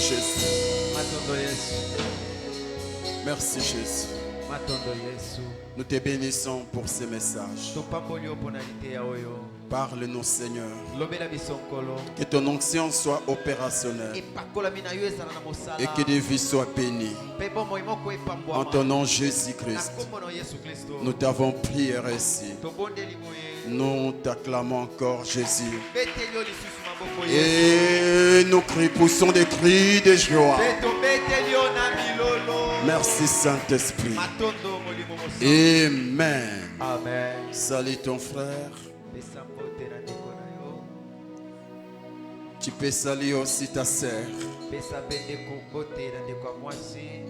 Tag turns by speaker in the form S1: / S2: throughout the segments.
S1: Jésus. Merci Jésus. Nous te bénissons pour ces messages. Parle-nous Seigneur. Que ton onction soit opérationnelle et que des vies soient bénies. En ton nom Jésus-Christ, nous t'avons prié ici. Nous t'acclamons encore Jésus. Et nous poussons des cris de joie. Merci Saint-Esprit. Amen.
S2: Amen.
S1: Salut ton frère. Tu peux saluer aussi ta sœur.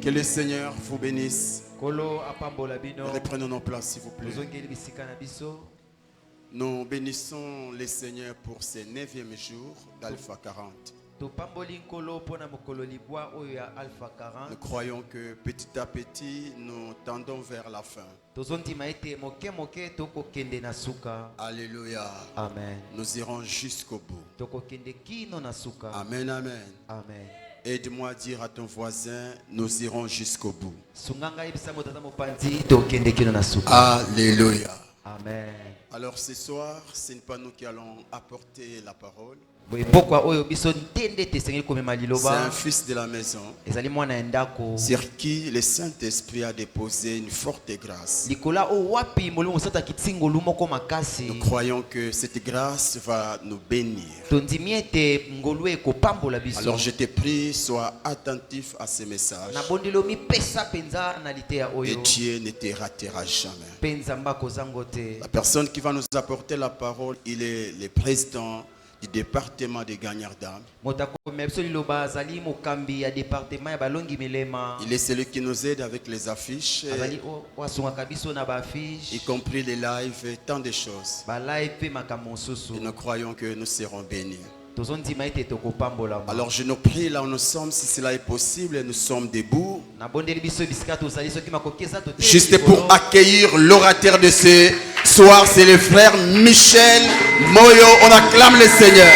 S1: Que le Seigneur vous bénisse. Reprenons nos places s'il vous plaît. Nous bénissons le Seigneur pour ce 9e jour d'Alpha 40. Nous croyons que petit à petit, nous tendons vers la fin. Alléluia.
S2: Amen.
S1: Nous irons jusqu'au bout. Amen, amen.
S2: Amen.
S1: Aide-moi à dire à ton voisin, nous irons jusqu'au bout. Alléluia.
S2: Amen.
S1: Alors ce soir, ce n'est pas nous qui allons apporter la parole. C'est un fils de la maison sur qui le Saint-Esprit a déposé une forte grâce. Nous croyons que cette grâce va nous bénir. Alors je te prie, sois attentif à ces messages. Et Dieu ne te ratera jamais. La personne qui va nous apporter la parole, il est le président du département des gagnants d'âme. Il est celui qui nous aide avec les affiches, y compris les lives et tant de choses. Et nous croyons que nous serons bénis. Alors je nous prie là où nous sommes, si cela est possible, nous sommes debout. Juste pour accueillir l'orateur de ce soir, c'est le frère Michel Moyo. On acclame le Seigneur.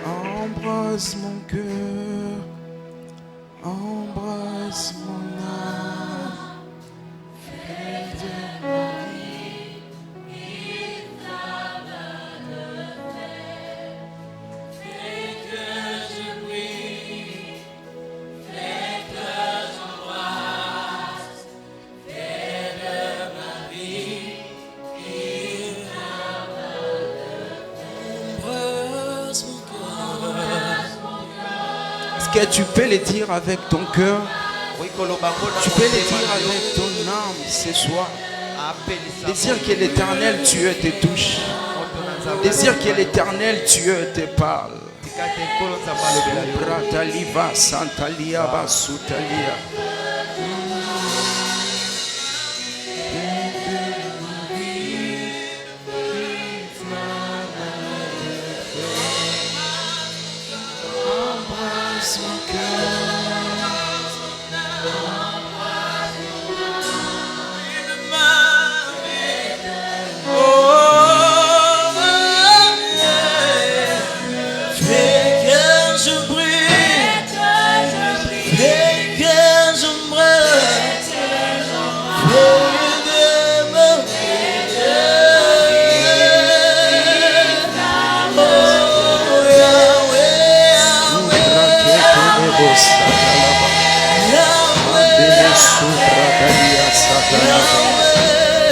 S3: Embrasse mon cœur, embrasse mon âme, fais de ma vie une âme de paix. Fais que je brille, fais que j'embrasse, fais de ma vie une âme de paix. Embrasse mon cœur. Est-ce que tu peux le dire avec ton cœur? Tu peux le dire avec ton âme ce soir. Désire que l'Éternel Dieu te touche. Désire que l'Éternel Dieu te parle. Brataliva Santalia Basutalia.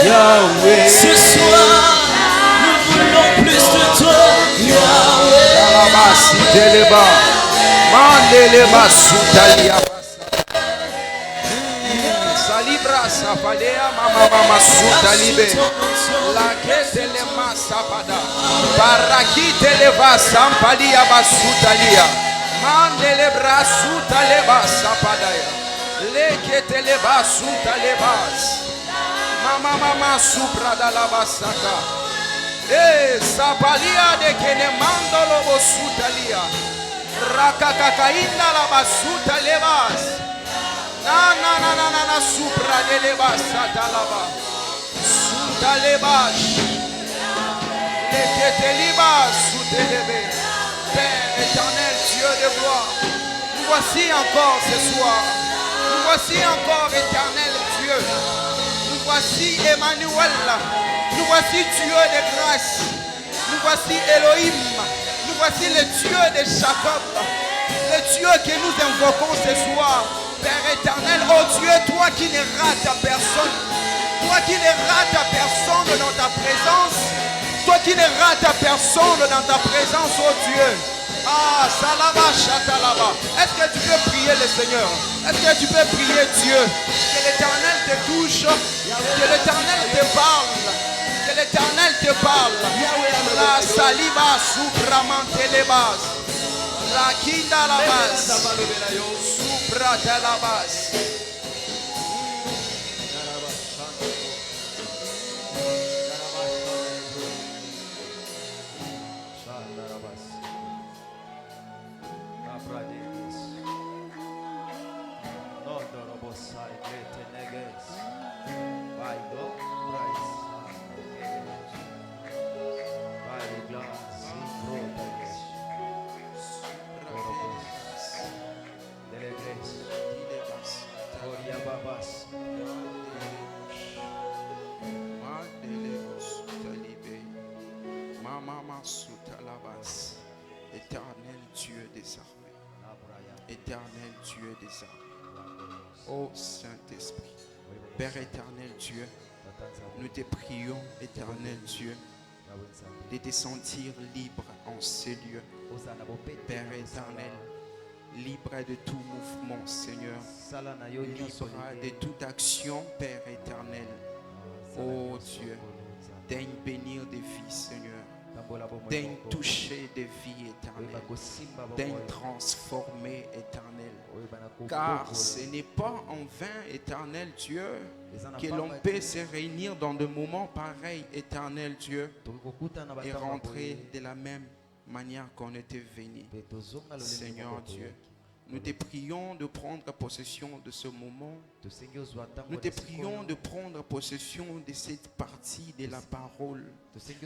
S3: Yahweh, ce soir, nous voulons plus de toi. Yahweh, brasa padea mama suta libe. La kete le masapada. Barakite le vasampalia basuta lia. Mande le brasuta le basapadaya. Le kete le basuta le bas. Mama supra da la basaka. Sapalia de kene mando lo bosuta lia. Rakakakainda la basuta le bas. Na supra de le basata la bas. Suta le bas. Le kete li bas sute lebe. Père éternel, Dieu de gloire, nous voici encore ce soir. Nous voici encore éternel Dieu. Nous voici Emmanuel. Nous voici Dieu de grâce. Nous voici Elohim. Nous voici le Dieu de Jacob. Le Dieu que nous invoquons ce soir. Père éternel, oh Dieu, toi qui ne rates personne. Toi qui ne rates personne dans ta présence. Toi qui ne rates personne dans ta présence, oh Dieu. Ah, Salama Chatalaba. Est-ce que tu peux prier le Seigneur? Est-ce que tu peux prier Dieu? Que l'Éternel te touche. Que l'Éternel te parle. Que l'Éternel te parle. La saliva supramante les bases. La kinda la base. Supra de la base. Éternel Dieu des armées, éternel Dieu des armées, ô Saint-Esprit, Père éternel Dieu, nous te prions, éternel Dieu, de te sentir libre en ces lieux. Père éternel, libre de tout mouvement, Seigneur, libre de toute action, Père éternel. Ô Dieu, daigne bénir des vies, Seigneur. Daigne toucher des vies éternelles. Daigne transformer éternel. Car ce n'est pas en vain, éternel Dieu, que l'on peut se réunir dans des moments pareils, éternel Dieu, et rentrer de la même manière qu'on était venu. Seigneur Dieu, nous te prions de prendre possession de ce moment. Nous te prions de prendre possession de cette partie de la parole.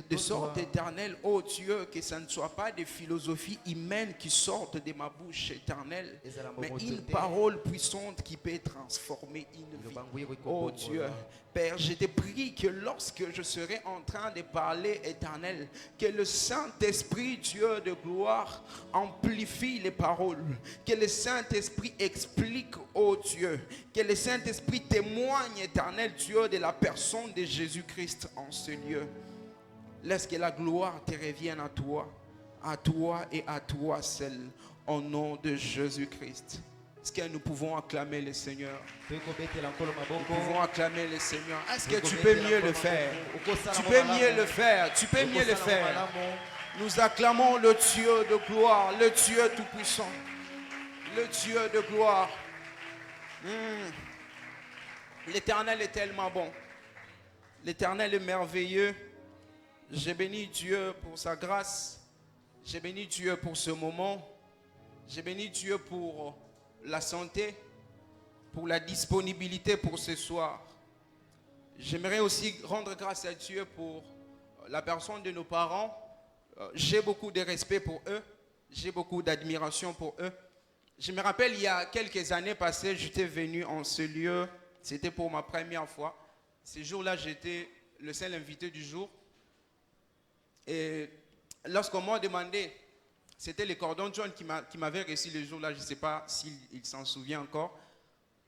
S3: De sorte éternelle, ô Dieu, que ce ne soit pas des philosophies humaines qui sortent de ma bouche éternelle, mais une parole puissante qui peut transformer une vie. Ô Dieu, Père, je te prie que lorsque je serai en train de parler éternel, que le Saint-Esprit, Dieu de gloire, amplifie les paroles. Que le Saint-Esprit explique, ô Dieu. Que le Saint-Esprit témoigne, éternel Dieu, de la personne de Jésus-Christ en ce lieu. Laisse que la gloire te revienne à toi et à toi seul, au nom de Jésus-Christ. Est-ce que nous pouvons acclamer le Seigneur? Nous pouvons acclamer le Seigneur. Est-ce que tu peux mieux le faire? Tu peux mieux le faire. Tu peux mieux le faire. Nous acclamons le Dieu de gloire, le Dieu tout-puissant, le Dieu de gloire. L'Éternel est tellement bon. L'Éternel est merveilleux. J'ai béni Dieu pour sa grâce. J'ai béni Dieu pour ce moment. J'ai béni Dieu pour la santé, pour la disponibilité pour ce soir. J'aimerais aussi rendre grâce à Dieu pour la personne de nos parents. J'ai beaucoup de respect pour eux. J'ai beaucoup d'admiration pour eux. Je me rappelle, il y a quelques années passées, j'étais venu en ce lieu. C'était pour ma première fois. Ce jour-là, j'étais le seul invité du jour. Et lorsqu'on m'a demandé, c'était le cordon John qui m'avait reçu le jour-là, je ne sais pas s'il s'en souvient encore.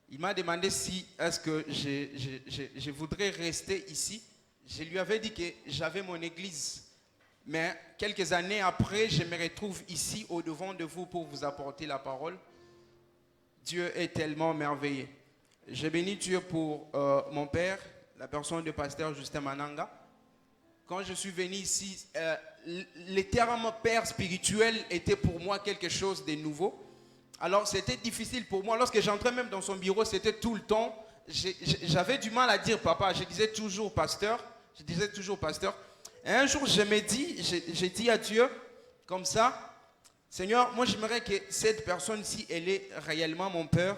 S3: Il m'a demandé si est-ce que je voudrais rester ici. Je lui avais dit que j'avais mon église. Mais quelques années après, je me retrouve ici au-devant de vous pour vous apporter la parole. Dieu est tellement merveilleux. Je bénis Dieu pour mon père, la personne du pasteur Justin Mananga. Quand je suis venu ici, le terme père spirituel était pour moi quelque chose de nouveau. Alors c'était difficile pour moi. Lorsque j'entrais même dans son bureau, c'était tout le temps. J'avais du mal à dire papa. Je disais toujours pasteur. Et un jour, j'ai dit à Dieu, comme ça, Seigneur, moi j'aimerais que cette personne-ci, elle est réellement mon père,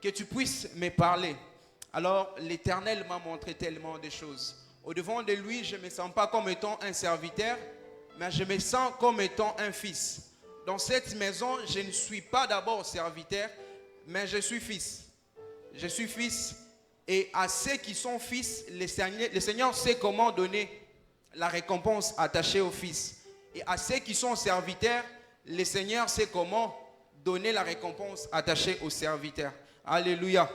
S3: que tu puisses me parler. Alors l'Éternel m'a montré tellement de choses. Au-devant de lui, je ne me sens pas comme étant un serviteur, mais je me sens comme étant un fils. Dans cette maison, je ne suis pas d'abord serviteur, mais je suis fils. Je suis fils, et à ceux qui sont fils, le Seigneur sait comment donner la récompense attachée au fils. Et à ceux qui sont serviteurs, le Seigneur sait comment donner la récompense attachée aux serviteurs. Alléluia.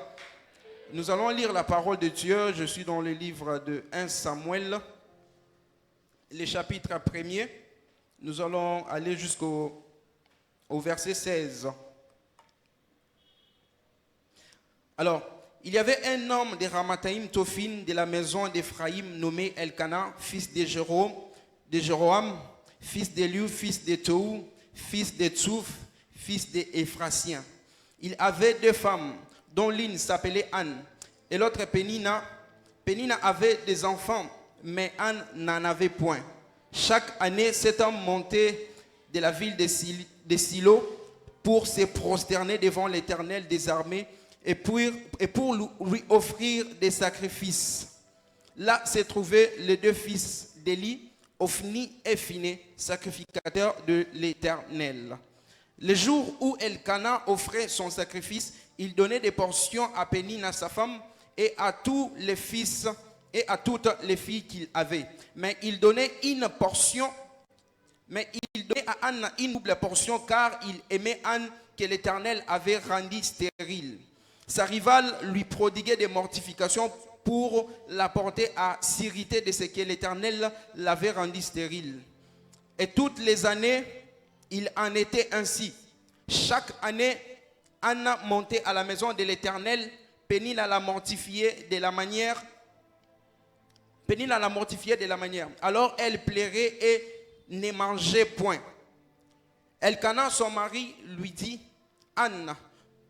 S3: Nous allons lire la parole de Dieu. Je suis dans le livre de 1 Samuel, le chapitre 1er. Nous allons aller jusqu'au verset 16. Alors, il y avait un homme de Ramathaïm Tophine de la maison d'Éphraïm nommé Elkana, fils de Jéroam, fils d'Éliu, fils de Tohu, fils de Tsouf, fils d'Éphrasien. Il avait deux femmes, dont l'une s'appelait Anne et l'autre Pénina. Pénina avait des enfants, mais Anne n'en avait point. Chaque année, cet homme montait de la ville de Silo pour se prosterner devant l'Éternel des armées et pour lui offrir des sacrifices. Là se trouvaient les deux fils d'Élie, Ophni et Phiné, sacrificateurs de l'Éternel. Le jour où Elkana offrait son sacrifice, il donnait des portions à Pénina, sa femme, et à tous les fils et à toutes les filles qu'il avait. Mais il donnait à Anne une double portion, car il aimait Anne que l'Éternel avait rendue stérile. Sa rivale lui prodiguait des mortifications pour la porter à s'irriter de ce que l'Éternel l'avait rendue stérile. Et toutes les années, il en était ainsi. Chaque année, Anna montait à la maison de l'Éternel. Pénina la mortifiait de la manière. Alors elle plairait et ne mangeait point. Elkana, son mari, lui dit: Anne,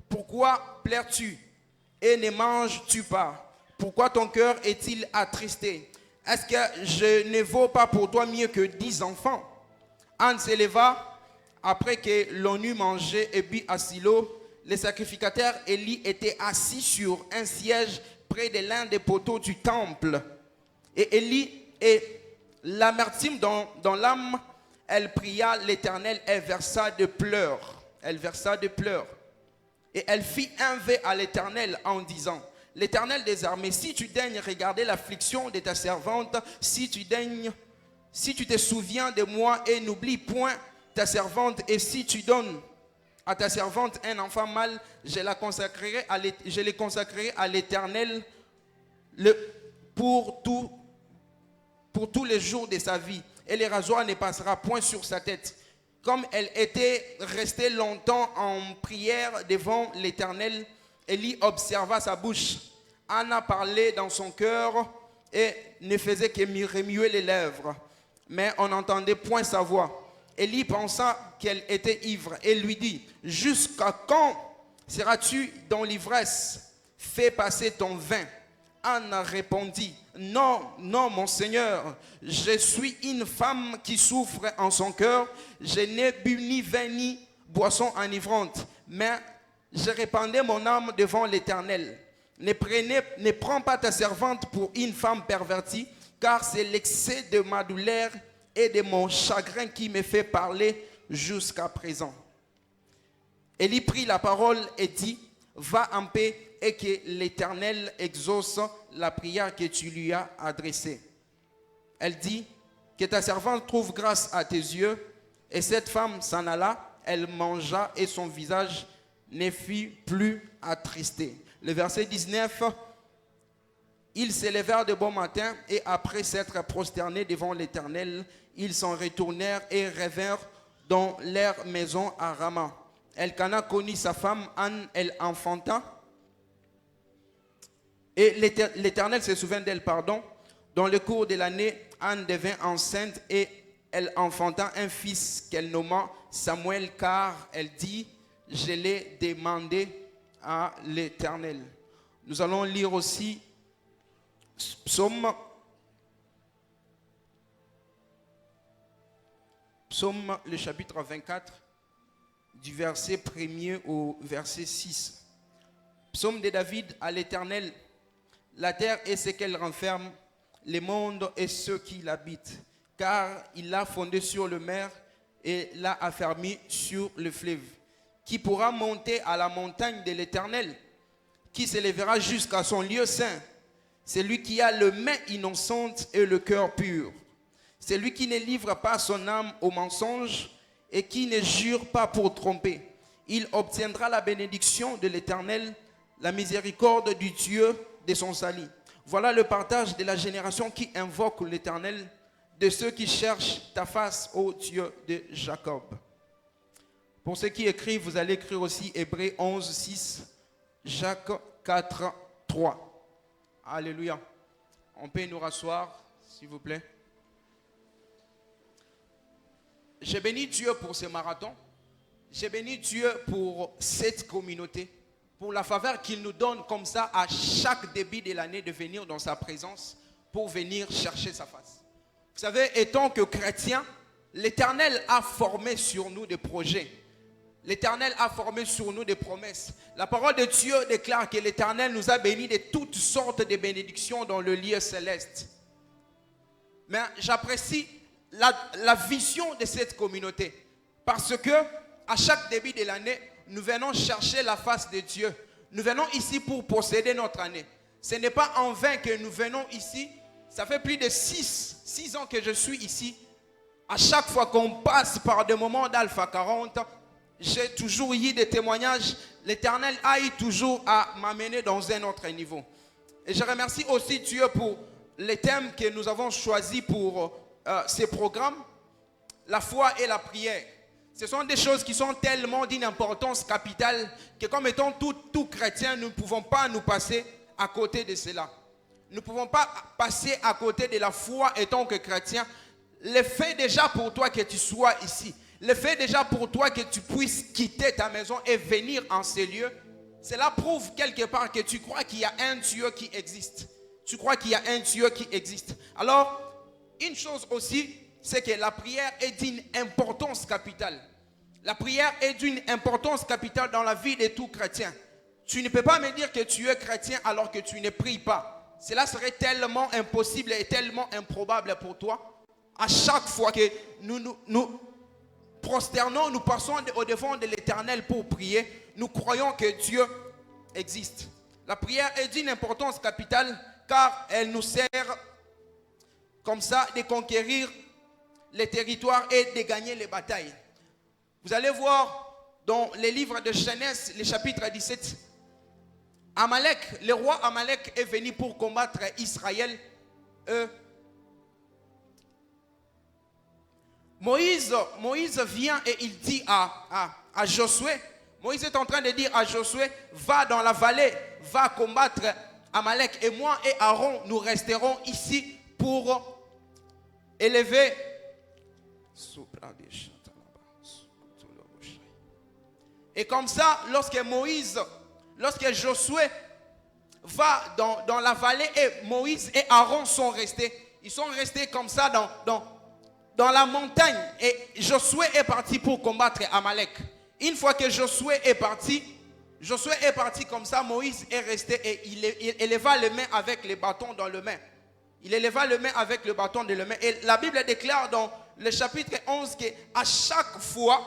S3: pourquoi plaires-tu et ne manges-tu pas? Pourquoi ton cœur est-il attristé? Est-ce que je ne vaux pas pour toi mieux que 10 enfants? Anne s'éleva après que l'on eut mangé et bu à Silo. Les sacrificateurs Élie étaient assis sur un siège près de l'un des poteaux du temple. Et Élie, et l'amertume dans l'âme, elle pria l'Éternel et versa de pleurs. Et elle fit un vœu à l'Éternel en disant: L'Éternel des armées, si tu daignes regarder l'affliction de ta servante, si tu te souviens de moi et n'oublie point ta servante, et si tu donnes à ta servante un enfant mâle, je le consacrerai à l'Éternel pour tous les jours de sa vie, et le rasoir ne passera point sur sa tête. Comme elle était restée longtemps en prière devant l'Éternel, Élie observa sa bouche. Anna parlait dans son cœur et ne faisait que remuer les lèvres, mais on n'entendait point sa voix. Élie pensa qu'elle était ivre et lui dit: Jusqu'à quand seras-tu dans l'ivresse? Fais passer ton vin. Anna répondit: Non, mon Seigneur, je suis une femme qui souffre en son cœur. Je n'ai bu ni vin ni boisson enivrante, mais je répandais mon âme devant l'Éternel. Ne prends pas ta servante pour une femme pervertie, car c'est l'excès de ma douleur et de mon chagrin qui me fait parler jusqu'à présent. Élie prit la parole et dit: Va en paix, et que l'Éternel exauce la prière que tu lui as adressée. Elle dit: Que ta servante trouve grâce à tes yeux. Et cette femme s'en alla, elle mangea et son visage ne fut plus attristé. Le verset 19. Ils s'élevèrent de bon matin et après s'être prosternés devant l'Éternel, ils s'en retournèrent et revinrent dans leur maison à Rama. Elkana connut sa femme Anne, elle enfanta Et l'Éternel se souvint d'elle, pardon. Dans le cours de l'année, Anne devint enceinte et elle enfanta un fils qu'elle nomma Samuel, car elle dit, je l'ai demandé à l'Éternel. Nous allons lire aussi Psaume le chapitre 24, du verset 1er au verset 6. Psaume de David à l'Éternel. La terre et ce qu'elle renferme, les mondes et ceux qui l'habitent. Car il l'a fondé sur le mer et l'a affermi sur le fleuve. Qui pourra monter à la montagne de l'Éternel? Qui s'élèvera jusqu'à son lieu saint? C'est lui qui a les mains innocentes et le cœur pur. C'est lui qui ne livre pas son âme au mensonge et qui ne jure pas pour tromper. Il obtiendra la bénédiction de l'Éternel, la miséricorde du Dieu de son salut. Voilà le partage de la génération qui invoque l'Éternel, de ceux qui cherchent ta face, ô Dieu de Jacob. Pour ceux qui écrivent, vous allez écrire aussi Hébreux 11, 6, Jacques 4, 3. Alléluia. On peut nous rasseoir, s'il vous plaît. J'ai béni Dieu pour ce marathon. J'ai béni Dieu pour cette communauté, pour la faveur qu'il nous donne comme ça à chaque début de l'année de venir dans sa présence pour venir chercher sa face. Vous savez, étant que chrétiens, l'Éternel a formé sur nous des projets. L'Éternel a formé sur nous des promesses. La parole de Dieu déclare que l'Éternel nous a bénis de toutes sortes de bénédictions dans le lieu céleste. Mais j'apprécie la vision de cette communauté. Parce que à chaque début de l'année, nous venons chercher la face de Dieu. Nous venons ici pour posséder notre année. Ce n'est pas en vain que nous venons ici. Ça fait plus de 6 ans que je suis ici. À chaque fois qu'on passe par des moments d'Alpha 40, j'ai toujours eu des témoignages. L'Éternel a eu toujours à m'amener dans un autre niveau. Et je remercie aussi Dieu pour les thèmes que nous avons choisis pour ces programmes. La foi et la prière. Ce sont des choses qui sont tellement d'une importance capitale que comme étant tout chrétien, nous ne pouvons pas nous passer à côté de cela. Nous ne pouvons pas passer à côté de la foi étant que chrétien. Le fait déjà pour toi que tu sois ici, le fait déjà pour toi que tu puisses quitter ta maison et venir en ces lieux, cela prouve quelque part que tu crois qu'il y a un Dieu qui existe. Tu crois qu'il y a un Dieu qui existe. Alors, une chose aussi, c'est que la prière est d'une importance capitale. La prière est d'une importance capitale dans la vie de tout chrétien. Tu ne peux pas me dire que tu es chrétien alors que tu ne pries pas. Cela serait tellement impossible et tellement improbable pour toi. À chaque fois que nous prosternons, nous passons au devant de l'Éternel pour prier, nous croyons que Dieu existe. La prière est d'une importance capitale car elle nous sert comme ça de conquérir les territoires et de gagner les batailles. Vous allez voir dans les livres de Genèse, le chapitre 17, Amalek, le roi Amalek est venu pour combattre Israël. Moïse vient et il dit à Josué, Moïse est en train de dire à Josué, va dans la vallée, va combattre Amalek. Et moi et Aaron, nous resterons ici pour élever. Et comme ça, lorsque Josué va dans la vallée et Moïse et Aaron sont restés, ils sont restés comme ça dans la montagne. Et Josué est parti pour combattre Amalek. Une fois que Josué est parti comme ça, Moïse est resté et il éleva les mains avec les bâtons dans les mains. Il éleva les mains avec le bâton de les mains. Et la Bible déclare dans le chapitre 11 qu'à chaque fois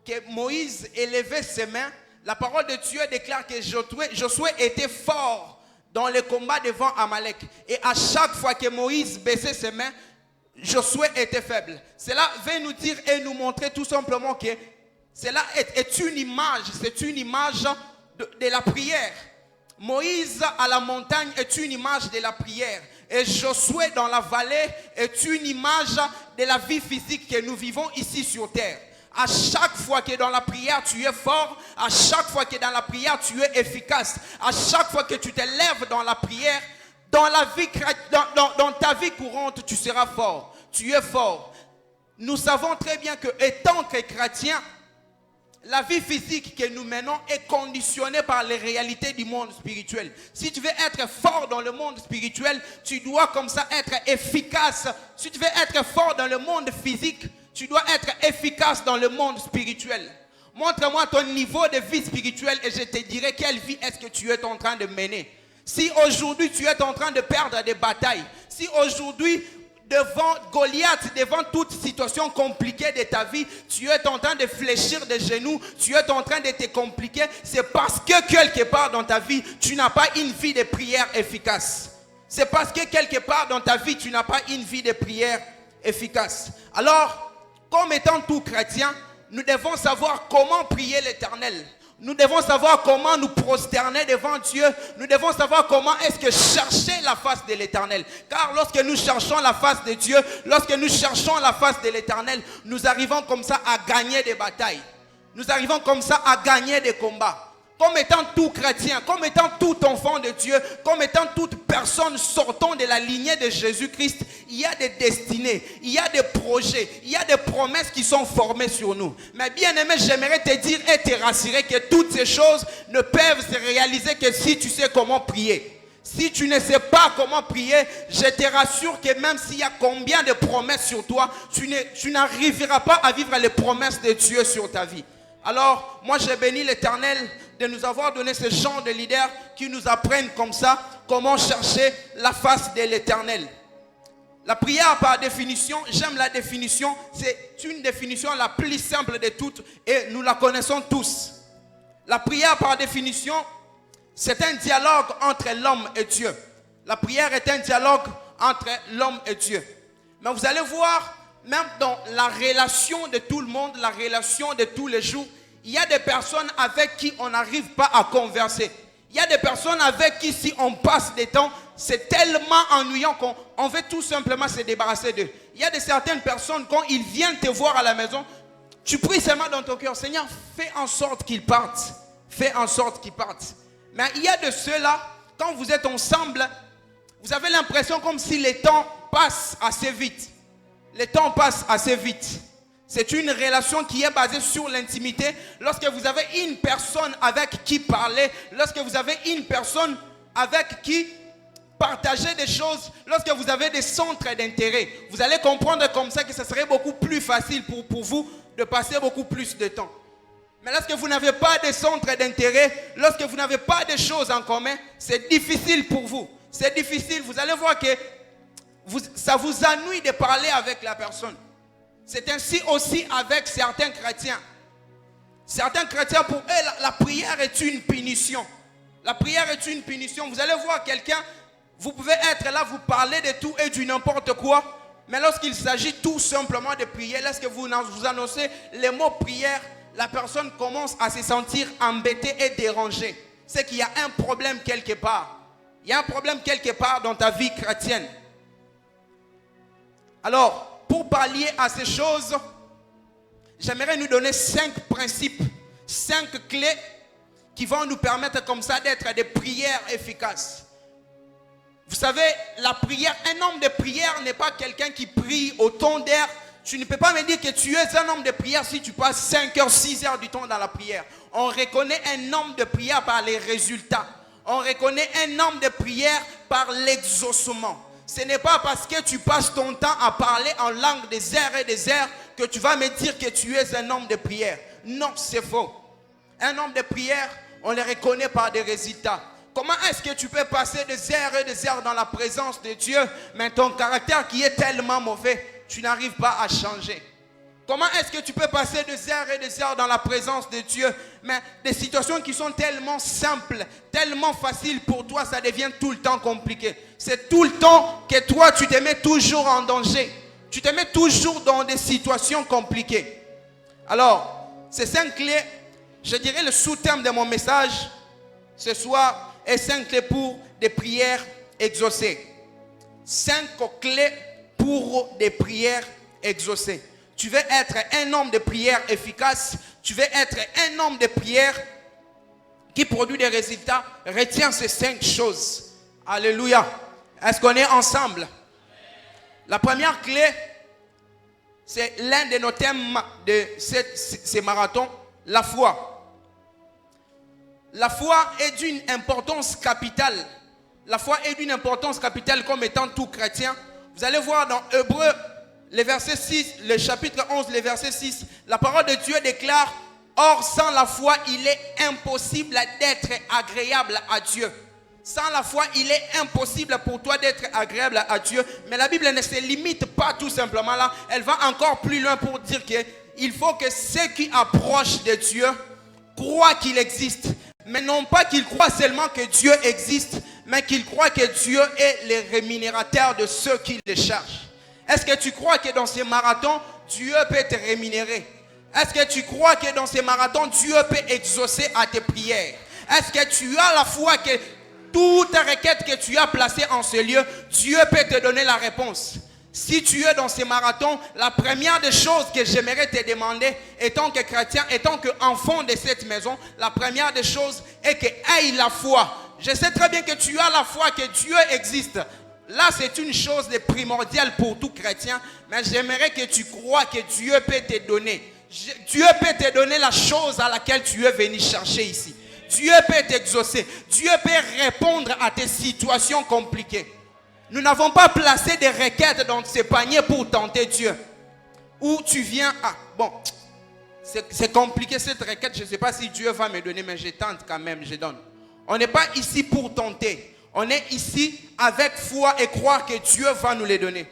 S3: que Moïse élevait ses mains, la parole de Dieu déclare que Josué était fort dans le combat devant Amalek. Et à chaque fois que Moïse baissait ses mains, Josué était faible. Cela veut nous dire et nous montrer tout simplement que cela est une image, c'est une image de la prière. Moïse à la montagne est une image de la prière. Et Josué dans la vallée est une image de la vie physique que nous vivons ici sur terre. À chaque fois que dans la prière tu es fort, à chaque fois que dans la prière tu es efficace, à chaque fois que tu te lèves dans la prière, dans ta vie courante, tu seras fort. Tu es fort. Nous savons très bien que, étant que chrétiens, la vie physique que nous menons est conditionnée par les réalités du monde spirituel. Si tu veux être fort dans le monde spirituel, tu dois comme ça être efficace. Si tu veux être fort dans le monde physique, tu dois être efficace dans le monde spirituel. Montre-moi ton niveau de vie spirituelle et je te dirai quelle vie est-ce que tu es en train de mener. Si aujourd'hui tu es en train de perdre des batailles, si aujourd'hui devant Goliath, devant toute situation compliquée de ta vie, tu es en train de fléchir des genoux, tu es en train de te compliquer, c'est parce que quelque part dans ta vie, tu n'as pas une vie de prière efficace. C'est parce que quelque part dans ta vie, tu n'as pas une vie de prière efficace. Alors, comme étant tout chrétien, nous devons savoir comment prier l'Éternel. Nous devons savoir comment nous prosterner devant Dieu. Nous devons savoir comment est-ce que chercher la face de l'Éternel. Car lorsque nous cherchons la face de Dieu, lorsque nous cherchons la face de l'Éternel, nous arrivons comme ça à gagner des batailles. Nous arrivons comme ça à gagner des combats. Comme étant tout chrétien, comme étant tout enfant de Dieu, comme étant toute personne sortant de la lignée de Jésus-Christ, il y a des destinées, il y a des projets, il y a des promesses qui sont formées sur nous. Mais bien aimé, j'aimerais te dire et te rassurer que toutes ces choses ne peuvent se réaliser que si tu sais comment prier. Si tu ne sais pas comment prier, je te rassure que même s'il y a combien de promesses sur toi, tu n'arriveras pas à vivre les promesses de Dieu sur ta vie. Alors, moi j'ai béni l'Éternel de nous avoir donné ce genre de leaders qui nous apprennent comme ça comment chercher la face de l'Éternel. La prière par définition, j'aime la définition, c'est une définition la plus simple de toutes et nous la connaissons tous. La prière par définition, c'est un dialogue entre l'homme et Dieu. La prière est un dialogue entre l'homme et Dieu. Mais vous allez voir, même dans la relation de tout le monde, la relation de tous les jours, il y a des personnes avec qui on n'arrive pas à converser. Il y a des personnes avec qui si on passe des temps, c'est tellement ennuyant qu'on veut tout simplement se débarrasser d'eux. Il y a certaines personnes, quand ils viennent te voir à la maison, tu pries seulement dans ton cœur, Seigneur, fais en sorte qu'ils partent. Fais en sorte qu'ils partent. Mais il y a de ceux-là, quand vous êtes ensemble, vous avez l'impression comme si le temps passe assez vite. Le temps passe assez vite. C'est une relation qui est basée sur l'intimité. Lorsque vous avez une personne avec qui parler, lorsque vous avez une personne avec qui partager des choses, lorsque vous avez des centres d'intérêt, vous allez comprendre comme ça que ce serait beaucoup plus facile pour vous de passer beaucoup plus de temps. Mais lorsque vous n'avez pas de centres d'intérêt, lorsque vous n'avez pas de choses en commun, c'est difficile pour vous. C'est difficile. Vous allez voir que ça vous ennuie de parler avec la personne. C'est ainsi aussi avec certains chrétiens. Certains chrétiens, pour eux, la prière est une punition. La prière est une punition. Vous allez voir quelqu'un, vous pouvez être là, vous parlez de tout et du n'importe quoi. Mais lorsqu'il s'agit tout simplement de prier, lorsque vous annoncez les mots prière, la personne commence à se sentir embêtée et dérangée. C'est qu'il y a un problème quelque part. Il y a un problème quelque part dans ta vie chrétienne. Alors, pour pallier à ces choses, j'aimerais nous donner 5 principes, 5 clés qui vont nous permettre comme ça d'être des prières efficaces. Vous savez, la prière, un homme de prière n'est pas quelqu'un qui prie au ton d'air. Tu ne peux pas me dire que tu es un homme de prière si tu passes 5 heures, 6 heures du temps dans la prière. On reconnaît un homme de prière par les résultats. On reconnaît un homme de prière par l'exaucement. Ce n'est pas parce que tu passes ton temps à parler en langue des airs et des airs que tu vas me dire que tu es un homme de prière. Non, c'est faux. Un homme de prière, on le reconnaît par des résultats. Comment est-ce que tu peux passer des heures et des heures dans la présence de Dieu, mais ton caractère qui est tellement mauvais, tu n'arrives pas à changer? Comment est-ce que tu peux passer des heures et des heures dans la présence de Dieu, mais des situations qui sont tellement simples, tellement faciles pour toi, ça devient tout le temps compliqué. C'est tout le temps que toi, tu te mets toujours en danger. Tu te mets toujours dans des situations compliquées. Alors, ces 5 clés, je dirais le sous-thème de mon message ce soir est 5 clés pour des prières exaucées. 5 clés pour des prières exaucées. tu veux être un homme de prière efficace, tu veux être un homme de prière qui produit des résultats, retiens ces 5 choses. Alléluia. Est-ce qu'on est ensemble? La première clé, c'est l'un de nos thèmes de ces marathons, la foi. La foi est d'une importance capitale. La foi est d'une importance capitale comme étant tout chrétien. Vous allez voir dans Hébreux, le chapitre 11, le verset 6, la parole de Dieu déclare: or, sans la foi, il est impossible d'être agréable à Dieu. Sans la foi, il est impossible pour toi d'être agréable à Dieu. Mais la Bible ne se limite pas tout simplement là. Elle va encore plus loin pour dire qu'il faut que ceux qui approchent de Dieu croient qu'il existe. Mais non pas qu'ils croient seulement que Dieu existe, mais qu'ils croient que Dieu est le rémunérateur de ceux qui le cherchent. Est-ce que tu crois que dans ces marathons, Dieu peut te rémunérer? Est-ce que tu crois que dans ces marathons, Dieu peut exaucer à tes prières? Est-ce que tu as la foi que toute requête que tu as placée en ce lieu, Dieu peut te donner la réponse? Si tu es dans ces marathons, la première des choses que j'aimerais te demander, étant que chrétien, étant qu'enfant de cette maison, la première des choses est que aie la foi. Je sais très bien que tu as la foi que Dieu existe. Là, c'est une chose de primordiale pour tout chrétien, mais j'aimerais que tu crois que Dieu peut te donner. Dieu peut te donner la chose à laquelle tu es venu chercher ici. Dieu peut t'exaucer. Dieu peut répondre à tes situations compliquées. Nous n'avons pas placé des requêtes dans ces paniers pour tenter Dieu. Où tu viens, c'est compliqué cette requête, je ne sais pas si Dieu va me donner, mais je tente quand même, je donne. On n'est pas ici pour tenter. On est ici avec foi et croire que Dieu va nous les donner.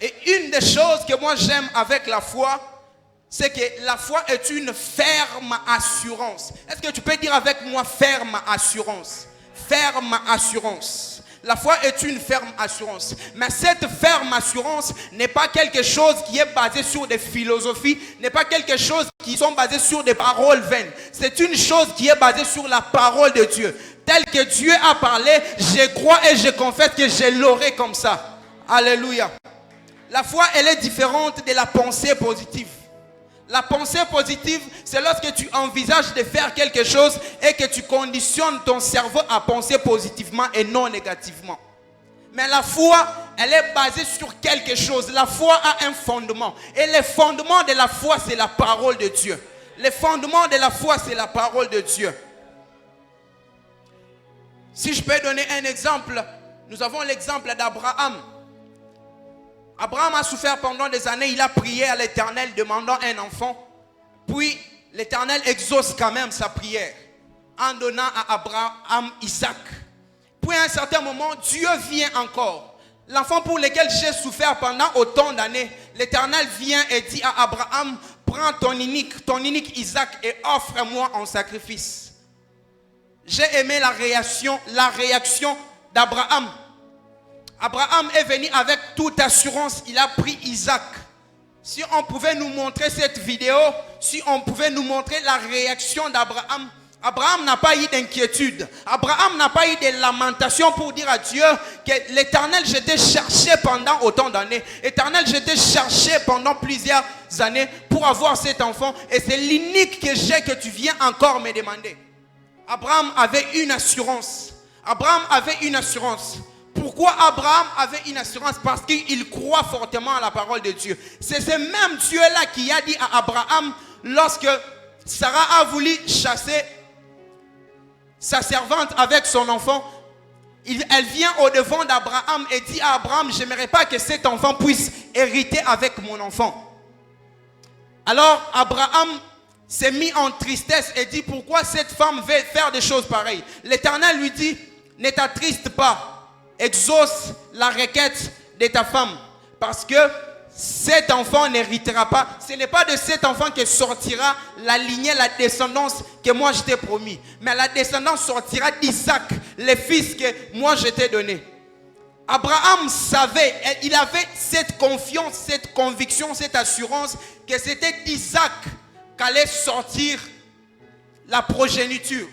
S3: Et une des choses que moi j'aime avec la foi, c'est que la foi est une ferme assurance. Est-ce que tu peux dire avec moi ferme assurance? Ferme assurance. La foi est une ferme assurance. Mais cette ferme assurance n'est pas quelque chose qui est basé sur des philosophies, n'est pas quelque chose qui sont basées sur des paroles vaines. C'est une chose qui est basée sur la parole de Dieu. Tel que Dieu a parlé, je crois et je confesse que je l'aurai comme ça. Alléluia. La foi, elle est différente de la pensée positive. La pensée positive, c'est lorsque tu envisages de faire quelque chose et que tu conditionnes ton cerveau à penser positivement et non négativement. Mais la foi, elle est basée sur quelque chose. La foi a un fondement. Et le fondement de la foi, c'est la parole de Dieu. Le fondement de la foi, c'est la parole de Dieu. Si je peux donner un exemple, nous avons l'exemple d'Abraham. Abraham a souffert pendant des années, il a prié à l'Éternel demandant un enfant. Puis l'Éternel exauce quand même sa prière en donnant à Abraham Isaac. Puis à un certain moment, Dieu vient encore. L'enfant pour lequel j'ai souffert pendant autant d'années, l'Éternel vient et dit à Abraham: prends ton unique Isaac et offre-moi en sacrifice. J'ai aimé la réaction d'Abraham. Abraham est venu avec toute assurance, il a pris Isaac. Si on pouvait nous montrer cette vidéo, si on pouvait nous montrer la réaction d'Abraham, Abraham n'a pas eu d'inquiétude. Abraham n'a pas eu de lamentation pour dire à Dieu que l'Éternel, je t'ai cherché pendant autant d'années. Éternel, je t'ai cherché pendant plusieurs années pour avoir cet enfant. Et c'est l'unique que j'ai que tu viens encore me demander. Abraham avait une assurance. Abraham avait une assurance. Pourquoi Abraham avait une assurance? Parce qu'il croit fortement à la parole de Dieu. C'est ce même Dieu-là qui a dit à Abraham, lorsque Sarah a voulu chasser sa servante avec son enfant, elle vient au devant d'Abraham et dit à Abraham: j'aimerais pas que cet enfant puisse hériter avec mon enfant. Alors Abraham s'est mis en tristesse et dit: pourquoi cette femme veut faire des choses pareilles? L'Éternel lui dit: ne t'attriste pas. Exauce la requête de ta femme, parce que cet enfant n'héritera pas. Ce n'est pas de cet enfant que sortira la lignée, la descendance que moi je t'ai promis, mais la descendance sortira d'Isaac, le fils que moi je t'ai donné. Abraham savait, il avait cette confiance, cette conviction, cette assurance que c'était d'Isaac qu'allait sortir la progéniture.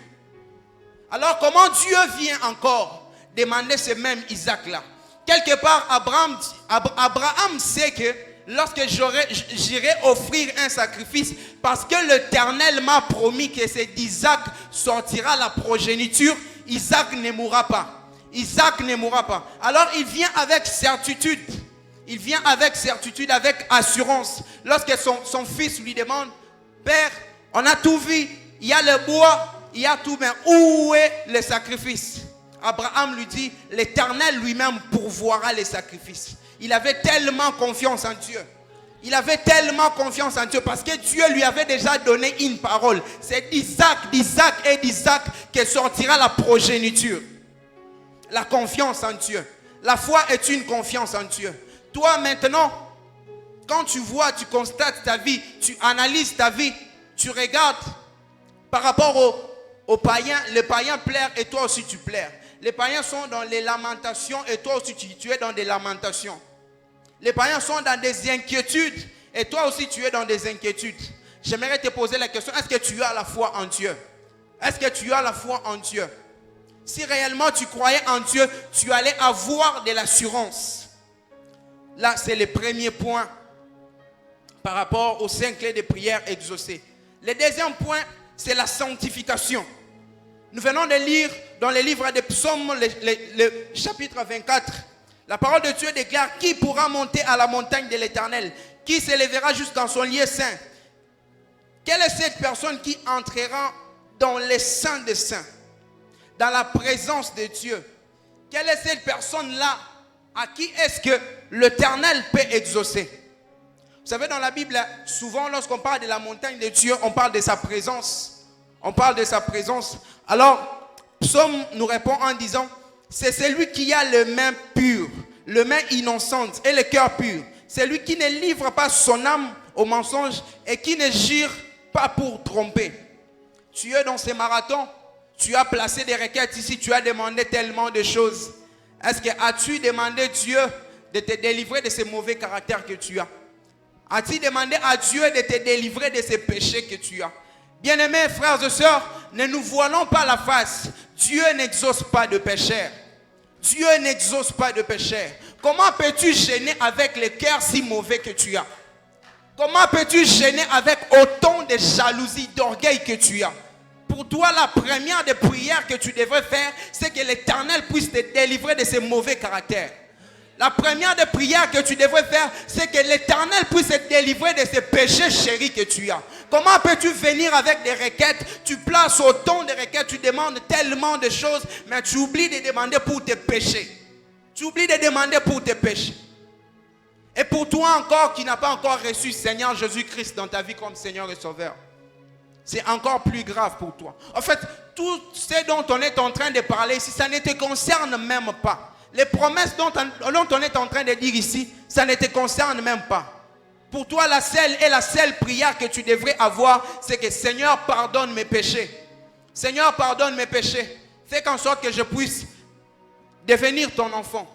S3: Alors comment Dieu vient encore demander ce même Isaac-là? Quelque part, Abraham sait que lorsque j'irai offrir un sacrifice, parce que l'Éternel m'a promis que c'est d'Isaac sortira la progéniture, Isaac ne mourra pas. Isaac ne mourra pas. Alors il vient avec certitude. Il vient avec certitude, avec assurance. Lorsque son fils lui demande, Père, on a tout vu, il y a le bois, il y a tout, mais où est le sacrifice? Abraham lui dit, l'Éternel lui-même pourvoira les sacrifices. Il avait tellement confiance en Dieu. Il avait tellement confiance en Dieu parce que Dieu lui avait déjà donné une parole. C'est d'Isaac et d'Isaac que sortira la progéniture. La confiance en Dieu. La foi est une confiance en Dieu. Toi maintenant, quand tu vois, tu constates ta vie, tu analyses ta vie, tu regardes par rapport aux païens, les païens plairent et toi aussi tu plaires. Les païens sont dans les lamentations et toi aussi tu es dans des lamentations. Les païens sont dans des inquiétudes et toi aussi tu es dans des inquiétudes. J'aimerais te poser la question, est-ce que tu as la foi en Dieu? Est-ce que tu as la foi en Dieu? Si réellement tu croyais en Dieu, tu allais avoir de l'assurance. Là, c'est le premier point par rapport aux 5 clés de prière exaucées. Le deuxième point, c'est la sanctification. Nous venons de lire dans le livre des psaumes, le chapitre 24. La parole de Dieu déclare, qui pourra monter à la montagne de l'Éternel? Qui s'élèvera jusqu'en son lieu saint? Quelle est cette personne qui entrera dans les saints des saints? Dans la présence de Dieu. Quelle est cette personne-là? À qui est-ce que l'Éternel peut exaucer? Vous savez, dans la Bible, souvent lorsqu'on parle de la montagne de Dieu, on parle de sa présence. On parle de sa présence. Alors, Psaume nous répond en disant, c'est celui qui a les mains pures, les mains innocentes et le cœur pur. C'est lui qui ne livre pas son âme au mensonge et qui ne jure pas pour tromper. Tu es dans ces marathons, tu as placé des requêtes ici, tu as demandé tellement de choses. Est-ce que as-tu demandé Dieu de te délivrer de ces mauvais caractères que tu as? As-tu demandé à Dieu de te délivrer de ces péchés que tu as? Bien-aimés frères et sœurs, ne nous voilons pas la face. Dieu n'exauce pas de pécheurs. Dieu n'exauce pas de pécheurs. Comment peux-tu gêner avec le cœur si mauvais que tu as? Comment peux-tu gêner avec autant de jalousie, d'orgueil que tu as? Pour toi, la première des prières que tu devrais faire, c'est que l'Éternel puisse te délivrer de ces mauvais caractères. La première des prières que tu devrais faire, c'est que l'Éternel puisse te délivrer de ces péchés chéris que tu as. Comment peux-tu venir avec des requêtes? Tu places autant de requêtes, tu demandes tellement de choses, mais tu oublies de demander pour tes péchés. Tu oublies de demander pour tes péchés. Et pour toi encore qui n'as pas encore reçu Seigneur Jésus-Christ dans ta vie comme Seigneur et Sauveur, c'est encore plus grave pour toi. En fait, tout ce dont on est en train de parler ici, ça ne te concerne même pas. Les promesses dont on est en train de dire ici, ça ne te concerne même pas. Pour toi, la seule prière que tu devrais avoir, c'est que Seigneur, pardonne mes péchés. Seigneur, pardonne mes péchés. Fais en sorte que je puisse devenir ton enfant.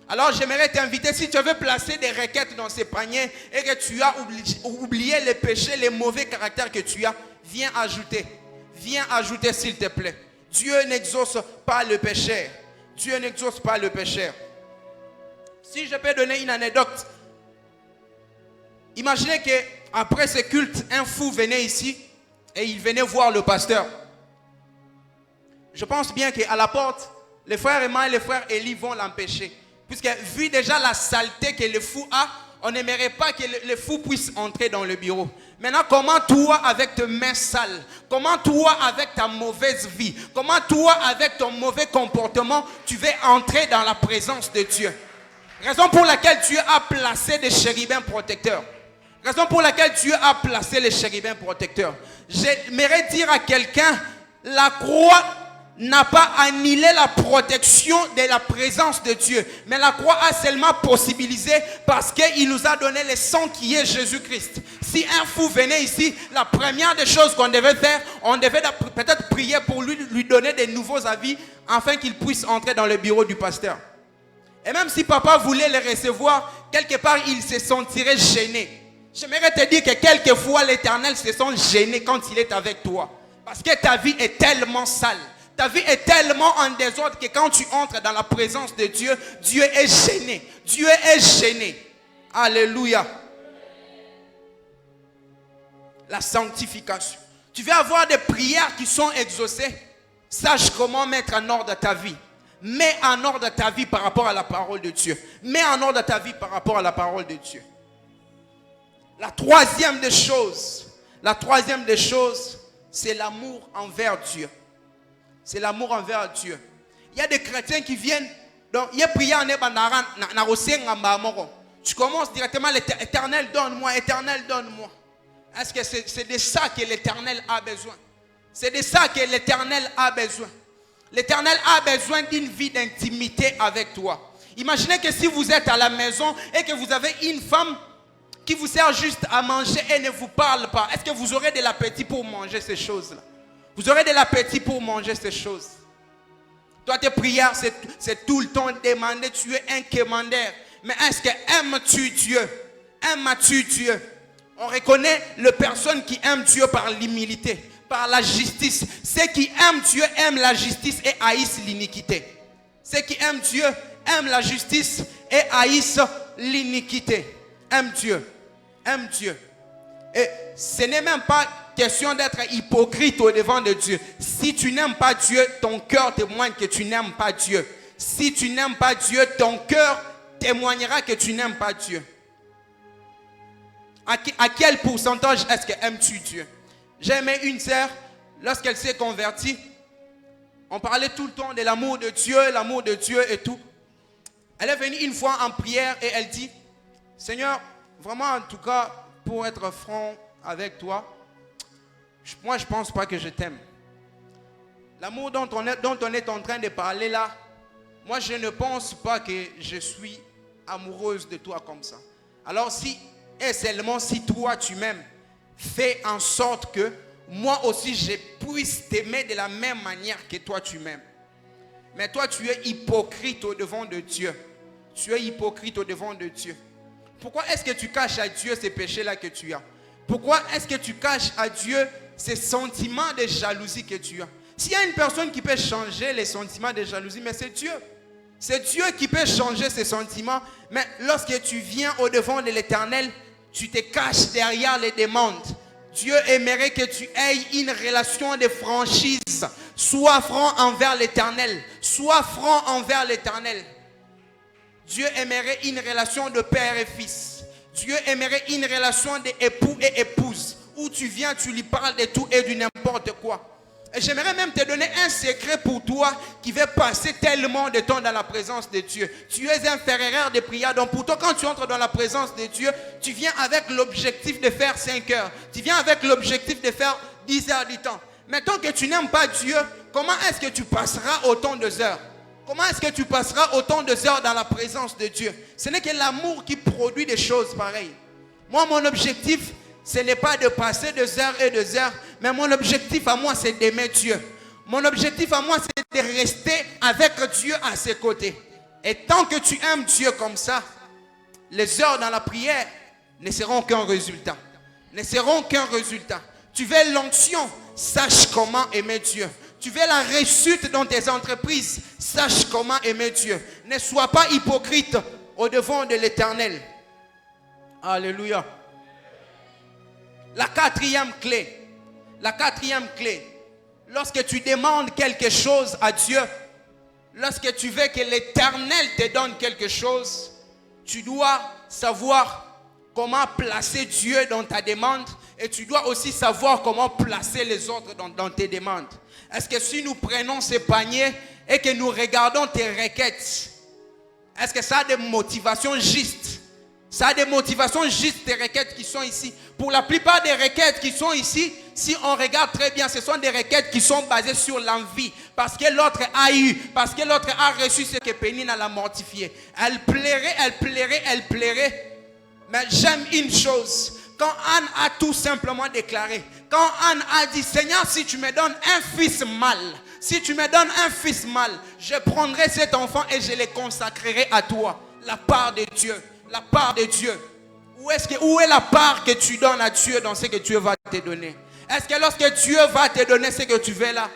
S3: Alors, j'aimerais t'inviter, si tu veux placer des requêtes dans ces paniers et que tu as oublié les péchés, les mauvais caractères que tu as, viens ajouter. Viens ajouter, s'il te plaît. Dieu n'exauce pas le péché. Dieu n'exauce pas le péché. Si je peux donner une anecdote, imaginez qu'après ce culte, un fou venait ici et il venait voir le pasteur. Je pense bien qu'à la porte, les frères Emma et les frères Élie vont l'empêcher. Puisque vu déjà la saleté que le fou a, on n'aimerait pas que le fou puisse entrer dans le bureau. Maintenant, comment toi, avec tes mains sales, comment toi, avec ta mauvaise vie, comment toi, avec ton mauvais comportement, tu veux entrer dans la présence de Dieu? Raison pour laquelle Dieu a placé des chérubins protecteurs. Raison pour laquelle Dieu a placé les chérubins protecteurs. J'aimerais dire à quelqu'un, la croix n'a pas annulé la protection de la présence de Dieu. Mais la croix a seulement possibilisé parce qu'il nous a donné le sang qui est Jésus-Christ. Si un fou venait ici, la première des choses qu'on devait faire, on devait peut-être prier pour lui donner de nouveaux avis afin qu'il puisse entrer dans le bureau du pasteur. Et même si papa voulait le recevoir, quelque part il se sentirait gêné. J'aimerais te dire que quelquefois l'Éternel se sent gêné quand il est avec toi. Parce que ta vie est tellement sale. Ta vie est tellement en désordre que quand tu entres dans la présence de Dieu, Dieu est gêné. Dieu est gêné. Alléluia. la sanctification. Tu veux avoir des prières qui sont exaucées. Sache comment mettre en ordre ta vie. Mets en ordre ta vie par rapport à la parole de Dieu. Mets en ordre ta vie par rapport à la parole de Dieu. La troisième des choses, c'est l'amour envers Dieu. C'est l'amour envers Dieu. Il y a des chrétiens qui viennent, donc il y a prié en tu commences directement, l'Éternel donne-moi, Éternel donne-moi. Est-ce que c'est de ça que l'Éternel a besoin? C'est de ça que l'Éternel a besoin. L'Éternel a besoin d'une vie d'intimité avec toi. Imaginez que si vous êtes à la maison et que vous avez une femme qui vous sert juste à manger et ne vous parle pas, est-ce que vous aurez de l'appétit pour manger ces choses-là? Vous aurez de l'appétit pour manger ces choses. Toi, tes prières, c'est tout le temps demander. Tu es un commandeur. Mais est-ce que aimes-tu Dieu? Aimes-tu Dieu? On reconnaît les personnes qui aiment Dieu par l'humilité, par la justice. Ceux qui aiment Dieu aiment la justice et haïssent l'iniquité. Ceux qui aiment Dieu aiment la justice et haïssent l'iniquité. Aime Dieu. Aime Dieu. Et ce n'est même pas question d'être hypocrite au devant de Dieu. Si tu n'aimes pas Dieu, ton cœur témoigne que tu n'aimes pas Dieu. Si tu n'aimes pas Dieu, ton cœur témoignera que tu n'aimes pas Dieu. À quel pourcentage est-ce que aimes-tu Dieu? J'ai aimé une sœur, lorsqu'elle s'est convertie, on parlait tout le temps de l'amour de Dieu et tout. Elle est venue une fois en prière et elle dit, Seigneur, vraiment en tout cas, pour être franc avec toi, moi je ne pense pas que je t'aime. L'amour dont on est en train de parler là, moi je ne pense pas que je suis amoureuse de toi comme ça. Alors si, et seulement si toi tu m'aimes, fais en sorte que moi aussi je puisse t'aimer de la même manière que toi tu m'aimes. Mais toi tu es hypocrite au devant de Dieu. Tu es hypocrite au devant de Dieu. Pourquoi est-ce que tu caches à Dieu ces péchés-là que tu as? Pourquoi est-ce que tu caches à Dieu ces sentiments de jalousie que tu as? S'il y a une personne qui peut changer les sentiments de jalousie, mais c'est Dieu. C'est Dieu qui peut changer ces sentiments. Mais lorsque tu viens au devant de l'Éternel, tu te caches derrière les demandes. Dieu aimerait que tu aies une relation de franchise. Sois franc envers l'Éternel. Sois franc envers l'Éternel. Dieu aimerait une relation de père et fils. Dieu aimerait une relation d'époux et épouse. Où tu viens, tu lui parles de tout et du n'importe quoi. Et j'aimerais même te donner un secret pour toi qui va passer tellement de temps dans la présence de Dieu. Tu es un ferrailleur de prière. Donc pour toi, quand tu entres dans la présence de Dieu, tu viens avec l'objectif de faire 5 heures. Tu viens avec l'objectif de faire 10 heures du temps. Mais tant que tu n'aimes pas Dieu, comment est-ce que tu passeras autant de heures? Comment est-ce que tu passeras autant de heures dans la présence de Dieu? Ce n'est que l'amour qui produit des choses pareilles. Moi, mon objectif, ce n'est pas de passer 2 heures et 2 heures, mais mon objectif à moi, c'est d'aimer Dieu. Mon objectif à moi, c'est de rester avec Dieu à ses côtés. Et tant que tu aimes Dieu comme ça, les heures dans la prière ne seront qu'un résultat. Ne seront qu'un résultat. Tu veux l'onction, sache comment aimer Dieu. Tu veux la réussite dans tes entreprises, sache comment aimer Dieu. Ne sois pas hypocrite au devant de l'Éternel. Alléluia. La quatrième clé, lorsque tu demandes quelque chose à Dieu, lorsque tu veux que l'Éternel te donne quelque chose, tu dois savoir comment placer Dieu dans ta demande et tu dois aussi savoir comment placer les autres dans tes demandes. Est-ce que si nous prenons ces paniers et que nous regardons tes requêtes, est-ce que ça a des motivations justes? Ça a des motivations justes, tes requêtes qui sont ici. Pour la plupart des requêtes qui sont ici, si on regarde très bien, ce sont des requêtes qui sont basées sur l'envie. Parce que l'autre a eu, parce que l'autre a reçu ce que Pénina l'a mortifié. Elle plairait. Mais j'aime une chose. Quand Anne a tout simplement déclaré, quand Anne a dit, Seigneur, si tu me donnes un fils mâle, je prendrai cet enfant et je le consacrerai à toi. La part de Dieu. La part de Dieu. Où est la part que tu donnes à Dieu dans ce que Dieu va te donner? Est-ce que lorsque Dieu va te donner ce que tu veux là,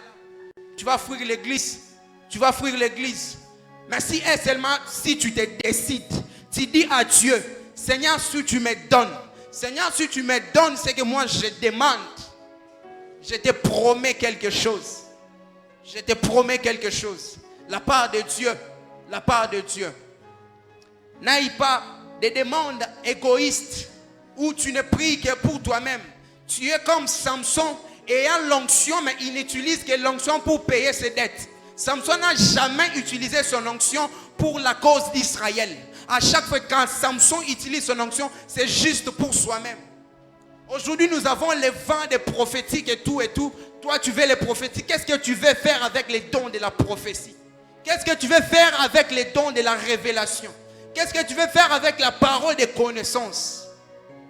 S3: tu vas fuir l'église? Mais si et seulement si tu te décides, tu dis à Dieu, Seigneur, si tu me donnes, Seigneur, si tu me donnes ce que moi je demande, je te promets quelque chose. Je te promets quelque chose. La part de Dieu. La part de Dieu. N'aille pas des demandes égoïstes où tu ne pries que pour toi-même. Tu es comme Samson, ayant l'onction, mais il n'utilise que l'onction pour payer ses dettes. Samson n'a jamais utilisé son onction pour la cause d'Israël. À chaque fois quand Samson utilise son onction, c'est juste pour soi-même. Aujourd'hui, nous avons les vents des prophétiques et tout et tout. Toi, tu veux les prophétiques. Qu'est-ce que tu veux faire avec les dons de la prophétie? Qu'est-ce que tu veux faire avec les dons de la révélation? Qu'est-ce que tu veux faire avec la parole des connaissances?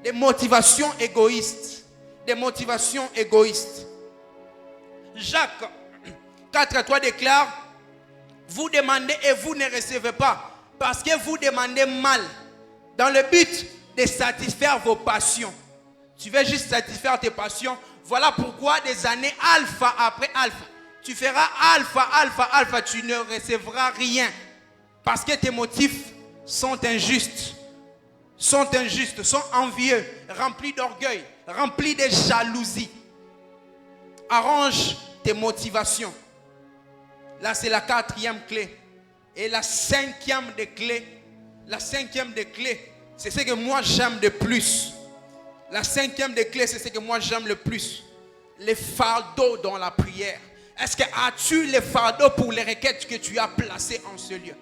S3: Des motivations égoïstes. Des motivations égoïstes. Jacques 4:3 déclare: vous demandez et vous ne recevez pas, parce que vous demandez mal, dans le but de satisfaire vos passions. Tu veux juste satisfaire tes passions. Voilà pourquoi des années alpha après alpha, tu feras alpha, tu ne recevras rien. Parce que tes motifs sont injustes, sont envieux, remplis d'orgueil, remplis de jalousie. Arrange tes motivations. Là, c'est la 4e clé. Et la 5e des clés, c'est ce que moi j'aime de plus. La 5e des clés, c'est ce que moi j'aime le plus. Les fardeaux dans la prière. Est-ce que as-tu les fardeaux pour les requêtes que tu as placées en ce lieu?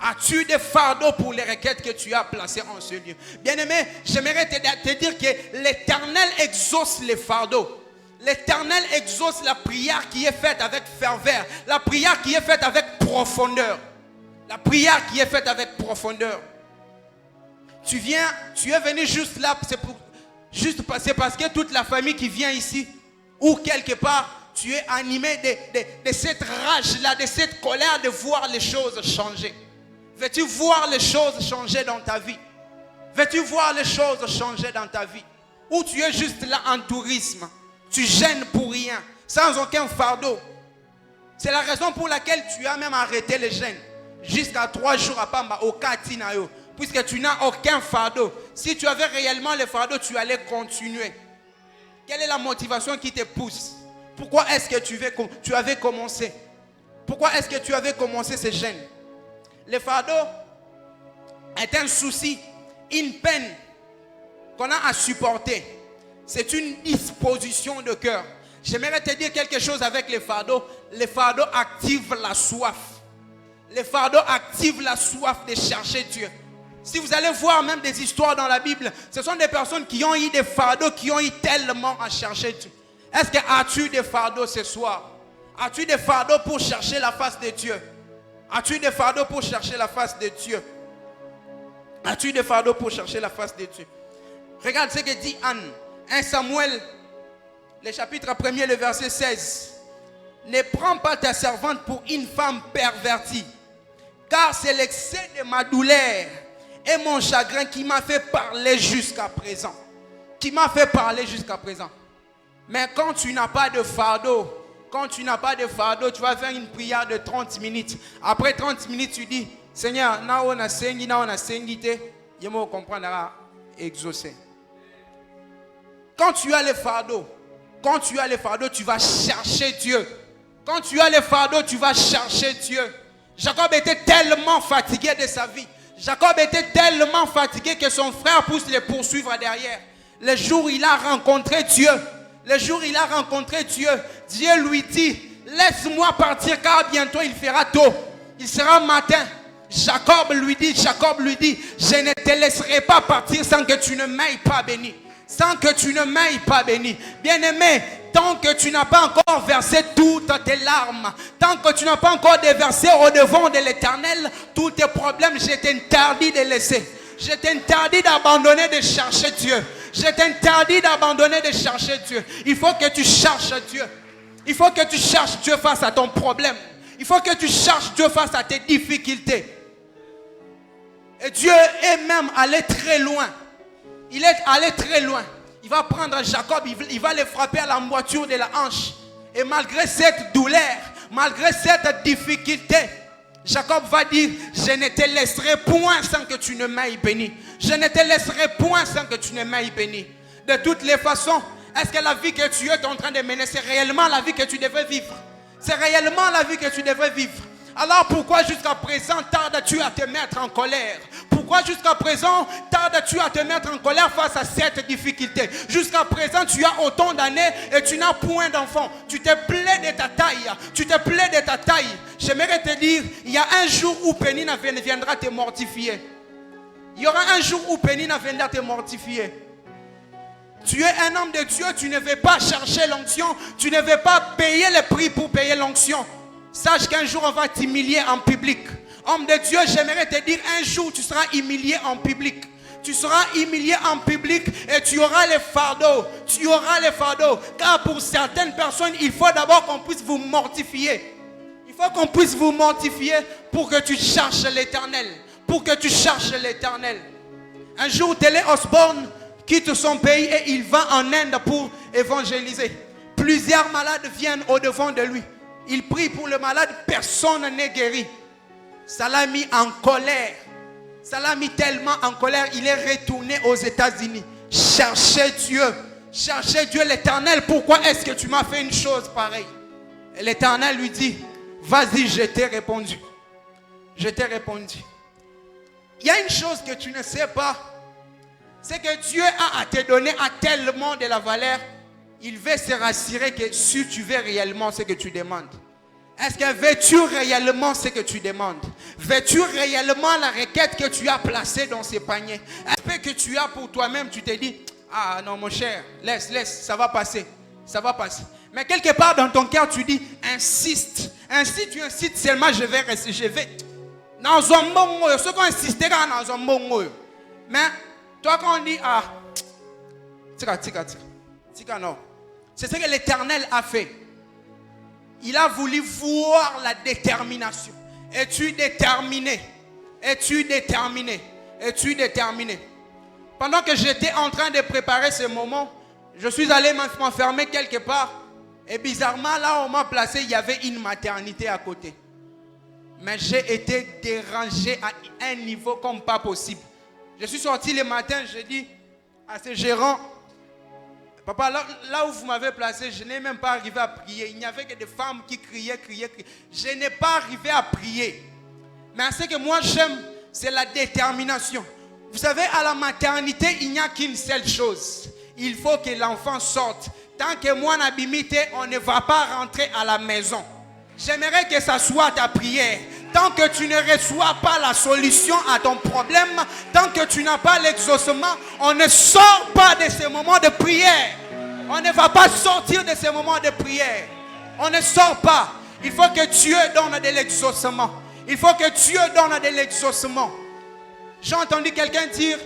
S3: As-tu des fardeaux pour les requêtes que tu as placées en ce lieu? Bien-aimé, j'aimerais te dire que l'Éternel exauce les fardeaux. L'Éternel exauce la prière qui est faite avec ferveur. La prière qui est faite avec profondeur. La prière qui est faite avec profondeur. Tu es venu juste là, c'est parce que toute la famille qui vient ici, ou quelque part, tu es animé de cette rage-là, de cette colère de voir les choses changer. Veux-tu voir les choses changer dans ta vie? Veux-tu voir les choses changer dans ta vie? Ou tu es juste là en tourisme? Tu gênes pour rien, sans aucun fardeau. C'est la raison pour laquelle tu as même arrêté le jeûne. Jusqu'à 3 jours à Pamba, au Katinayo. Puisque tu n'as aucun fardeau. Si tu avais réellement le fardeau, tu allais continuer. Quelle est la motivation qui te pousse? Pourquoi est-ce que tu avais commencé? Pourquoi est-ce que tu avais commencé ce jeûne? Le fardeau est un souci, une peine qu'on a à supporter. C'est une disposition de cœur. J'aimerais te dire quelque chose avec les fardeaux. Les fardeaux activent la soif. Les fardeaux activent la soif de chercher Dieu. Si vous allez voir même des histoires dans la Bible, ce sont des personnes qui ont eu des fardeaux, qui ont eu tellement à chercher Dieu. Est-ce que as-tu des fardeaux ce soir? As-tu des fardeaux pour chercher la face de Dieu? As-tu des fardeaux pour chercher la face de Dieu? As-tu des fardeaux pour chercher la face de Dieu? Regarde ce que dit Anne. 1 Samuel, le chapitre 1er, le verset 16. Ne prends pas ta servante pour une femme pervertie, car c'est l'excès de ma douleur et mon chagrin qui m'a fait parler jusqu'à présent. Qui m'a fait parler jusqu'à présent. Mais quand tu n'as pas de fardeau, tu vas faire une prière de 30 minutes. Après 30 minutes, tu dis, Seigneur, na on a sengi te, yemo comprendra exaucer. Quand tu as les fardeaux, tu vas chercher Dieu. Quand tu as les fardeaux, tu vas chercher Dieu. Jacob était tellement fatigué de sa vie. Jacob était tellement fatigué que son frère pousse le poursuivre derrière. Le jour où il a rencontré Dieu, Dieu lui dit, laisse-moi partir car bientôt il fera tôt. Il sera matin. Jacob lui dit, je ne te laisserai pas partir sans que tu ne m'aies pas béni. Sans que tu ne m'aies pas béni. Bien-aimé, tant que tu n'as pas encore versé toutes tes larmes, tant que tu n'as pas encore déversé au-devant de l'Éternel tous tes problèmes, je t'interdis de laisser. Je t'interdis d'abandonner de chercher Dieu. Je t'interdis d'abandonner de chercher Dieu. Il faut que tu cherches Dieu. Il faut que tu cherches Dieu face à ton problème. Il faut que tu cherches Dieu face à tes difficultés. Et Dieu est même allé très loin. Il est allé très loin. Il va prendre Jacob, il va le frapper à la moitié de la hanche. Et malgré cette douleur, malgré cette difficulté, Jacob va dire, je ne te laisserai point sans que tu ne m'aies béni. Je ne te laisserai point sans que tu ne m'aies béni. De toutes les façons, est-ce que la vie que tu es en train de mener, c'est réellement la vie que tu devais vivre? C'est réellement la vie que tu devais vivre. Alors pourquoi jusqu'à présent tardes-tu à te mettre en colère? Pourquoi jusqu'à présent tardes-tu à te mettre en colère face à cette difficulté? Jusqu'à présent tu as autant d'années et tu n'as point d'enfant. Tu te plais de ta taille. Tu te plais de ta taille. J'aimerais te dire, il y a un jour où Pénina viendra te mortifier. Il y aura un jour où Pénina viendra te mortifier. Tu es un homme de Dieu, tu ne veux pas chercher l'onction. Tu ne veux pas payer le prix pour payer l'onction. Sache qu'un jour on va t'humilier en public. Homme de Dieu, j'aimerais te dire, un jour tu seras humilié en public. Tu seras humilié en public et tu auras les fardeaux. Tu auras les fardeaux. Car pour certaines personnes, il faut d'abord qu'on puisse vous mortifier. Il faut qu'on puisse vous mortifier pour que tu cherches l'Éternel. Pour que tu cherches l'Éternel. Un jour, Télé Osborne quitte son pays et il va en Inde pour évangéliser. Plusieurs malades viennent au-devant de lui. Il prie pour le malade, personne n'est guéri. Ça l'a mis en colère. Ça l'a mis tellement en colère, il est retourné aux États-Unis. Cherchez Dieu. Cherchez Dieu l'Éternel. Pourquoi est-ce que tu m'as fait une chose pareille? Et l'Éternel lui dit, vas-y, je t'ai répondu. Je t'ai répondu. Il y a une chose que tu ne sais pas. C'est que Dieu a à te donner à tellement de la valeur. Il veut se rassurer que si tu veux réellement ce que tu demandes. Est-ce que veux-tu réellement ce que tu demandes? Veux-tu réellement la requête que tu as placée dans ces paniers? Est-ce que tu as pour toi-même, tu te dis, ah non mon cher, laisse, ça va passer. Ça va passer. Mais quelque part dans ton cœur, tu dis, insiste. Ainsi tu insistes seulement, je vais rester, je vais. Dans un bon mot, ce qu'on insistera dans un bon mot. Mais toi quand on dit, ah, tika non. C'est ce que l'Éternel a fait. Il a voulu voir la détermination. Es-tu déterminé? Es-tu déterminé? Es-tu déterminé? Pendant que j'étais en train de préparer ce moment, je suis allé m'enfermer quelque part. Et bizarrement, là où on m'a placé, il y avait une maternité à côté. Mais j'ai été dérangé à un niveau comme pas possible. Je suis sorti le matin, j'ai dit à ce gérant, papa, là où vous m'avez placé, je n'ai même pas arrivé à prier. Il n'y avait que des femmes qui criaient. Je n'ai pas arrivé à prier. Mais ce que moi j'aime, c'est la détermination. Vous savez, à la maternité, il n'y a qu'une seule chose. Il faut que l'enfant sorte. Tant que moi, n'abimité, on ne va pas rentrer à la maison. J'aimerais que ça soit ta prière. Tant que tu ne reçois pas la solution à ton problème, tant que tu n'as pas l'exaucement, on ne sort pas de ces moments de prière. On ne va pas sortir de ces moments de prière. On ne sort pas. Il faut que Dieu donne de l'exaucement. Il faut que Dieu donne de l'exaucement. J'ai entendu quelqu'un dire,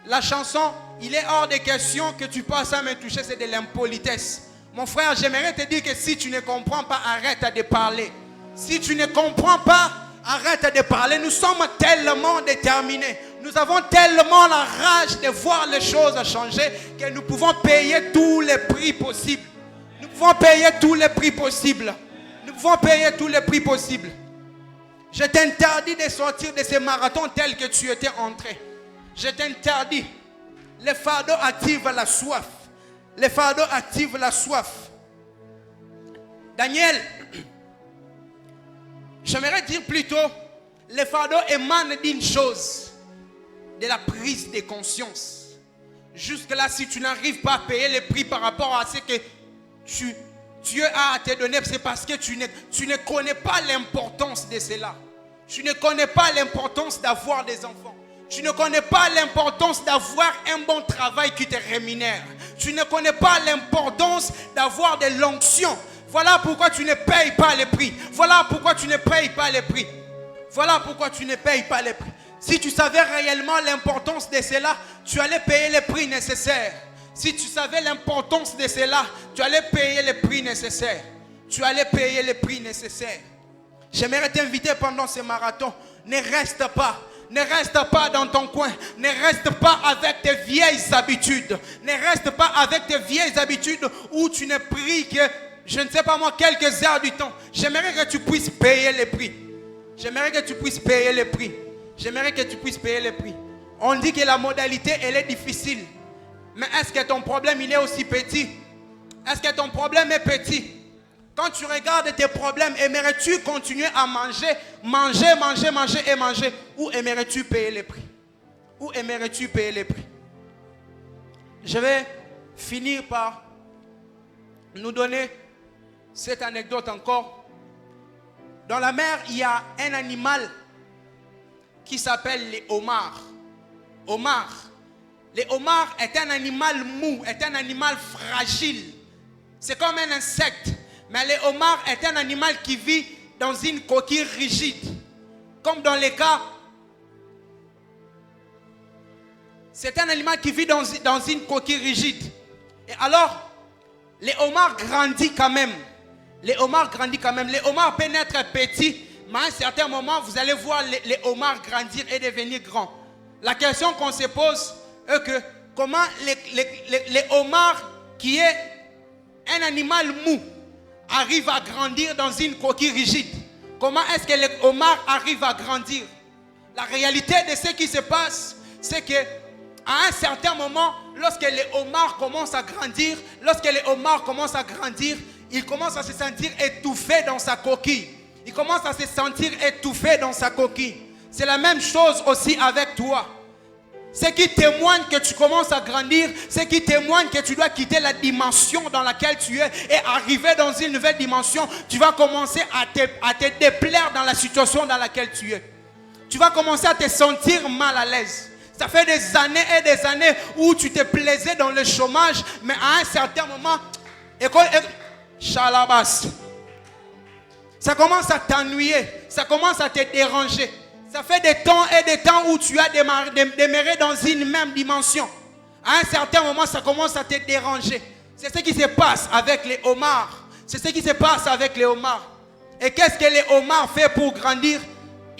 S3: la chanson, il est hors de question que tu passes à me toucher, c'est de l'impolitesse. Mon frère, j'aimerais te dire que si tu ne comprends pas, arrête de parler. Si tu ne comprends pas, arrête de parler. Nous sommes tellement déterminés. Nous avons tellement la rage de voir les choses changer que nous pouvons payer tous les prix possibles. Nous pouvons payer tous les prix possibles. Nous pouvons payer tous les prix possibles. Je t'interdis de sortir de ces marathons tels que tu étais entré. Je t'interdis. Les fardeaux activent la soif. Les fardeaux activent la soif. Daniel, j'aimerais dire plutôt, les fardeaux émanent d'une chose, de la prise de conscience. Jusque-là, si tu n'arrives pas à payer le prix par rapport à ce que Dieu a à te donner, c'est parce que tu ne connais pas l'importance de cela. Tu ne connais pas l'importance d'avoir des enfants. Tu ne connais pas l'importance d'avoir un bon travail qui te rémunère. Tu ne connais pas l'importance d'avoir de l'onction. Voilà pourquoi tu ne payes pas les prix. Voilà pourquoi tu ne payes pas les prix. Voilà pourquoi tu ne payes pas les prix. Si tu savais réellement l'importance de cela, tu allais payer les prix nécessaires. Si tu savais l'importance de cela, tu allais payer les prix nécessaires. Tu allais payer les prix nécessaires. J'aimerais t'inviter pendant ce marathon. Ne reste pas. Ne reste pas dans ton coin. Ne reste pas avec tes vieilles habitudes. Ne reste pas avec tes vieilles habitudes où tu ne pries que, je ne sais pas moi, quelques heures du temps. J'aimerais que tu puisses payer les prix. J'aimerais que tu puisses payer les prix. J'aimerais que tu puisses payer les prix.
S2: On dit que la modalité, elle est difficile. Mais est-ce que ton problème, il est aussi petit? Est-ce que ton problème est petit? Quand tu regardes tes problèmes, aimerais-tu continuer à manger, manger et manger? Ou aimerais-tu payer les prix? Ou aimerais-tu payer les prix? Je vais finir par nous donner cette anecdote encore. Dans la mer, il y a un animal qui s'appelle les homards. Les homards est un animal mou, est un animal fragile. C'est comme un insecte. Mais les homards est un animal qui vit dans une coquille rigide. Comme dans les cas, c'est un animal qui vit dans une coquille rigide. Et alors, les homards grandissent quand même. Les homards peuvent être petits, mais à un certain moment, vous allez voir les homards grandir et devenir grands. La question qu'on se pose est que comment les homards, qui est un animal mou, arrivent à grandir dans une coquille rigide? Comment est-ce que les homards arrivent à grandir? La réalité de ce qui se passe, c'est que à un certain moment, lorsque les homards commencent à grandir, il commence à se sentir étouffé dans sa coquille. C'est la même chose aussi avec toi. Ce qui témoigne que tu commences à grandir, ce qui témoigne que tu dois quitter la dimension dans laquelle tu es et arriver dans une nouvelle dimension. Tu vas commencer à te déplaire dans la situation dans laquelle tu es. Tu vas commencer à te sentir mal à l'aise. Ça fait des années et des années où tu te plaisais dans le chômage, mais à un certain moment, ça commence à t'ennuyer, ça commence à te déranger. Ça fait des temps et des temps où tu as demeuré dans une même dimension. À un certain moment, ça commence à te déranger. C'est ce qui se passe avec les homards. Et qu'est-ce que les homards font pour grandir?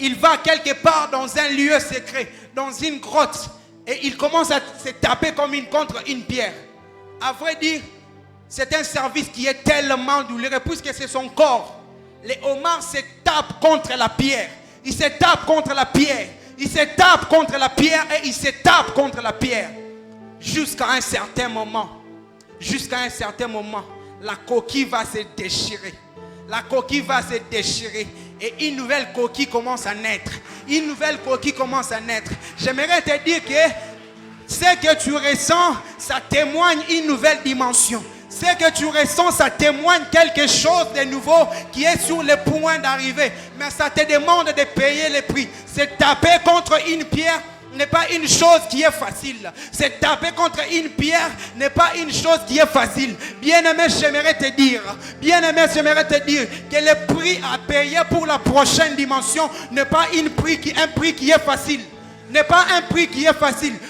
S2: Il va quelque part dans un lieu secret, dans une grotte, et il commence à se taper contre une pierre. À vrai dire, c'est un service qui est tellement douloureux, puisque c'est son corps. Les homards se tapent contre la pierre. Il se tape contre la pierre. Et il se tape contre la pierre. Jusqu'à un certain moment, la coquille va se déchirer. Et une nouvelle coquille commence à naître. J'aimerais te dire que ce que tu ressens, ça témoigne une nouvelle dimension. Ce que tu ressens, ça témoigne quelque chose de nouveau qui est sur le point d'arriver. Mais ça te demande de payer le prix. Se taper contre une pierre n'est pas une chose qui est facile. Se taper contre une pierre n'est pas une chose qui est facile. Bien-aimé, j'aimerais te dire que le prix à payer pour la prochaine dimension n'est pas un prix qui est facile.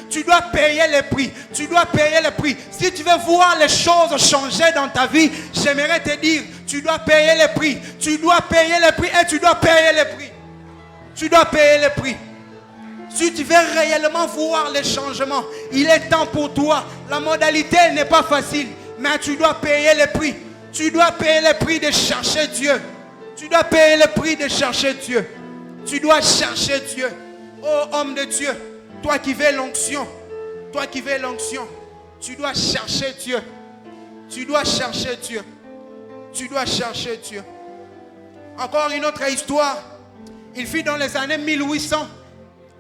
S2: Tu dois payer le prix. Si tu veux voir les choses changer dans ta vie, j'aimerais te dire, tu dois payer le prix. Et tu dois payer le prix. Si tu veux réellement voir les changements, il est temps pour toi. La modalité n'est pas facile, mais tu dois payer le prix. Tu dois payer le prix de chercher Dieu. Tu dois chercher Dieu. Oh homme de Dieu, toi qui veux l'onction, tu dois chercher Dieu. Encore une autre histoire. Il fut dans les années 1800.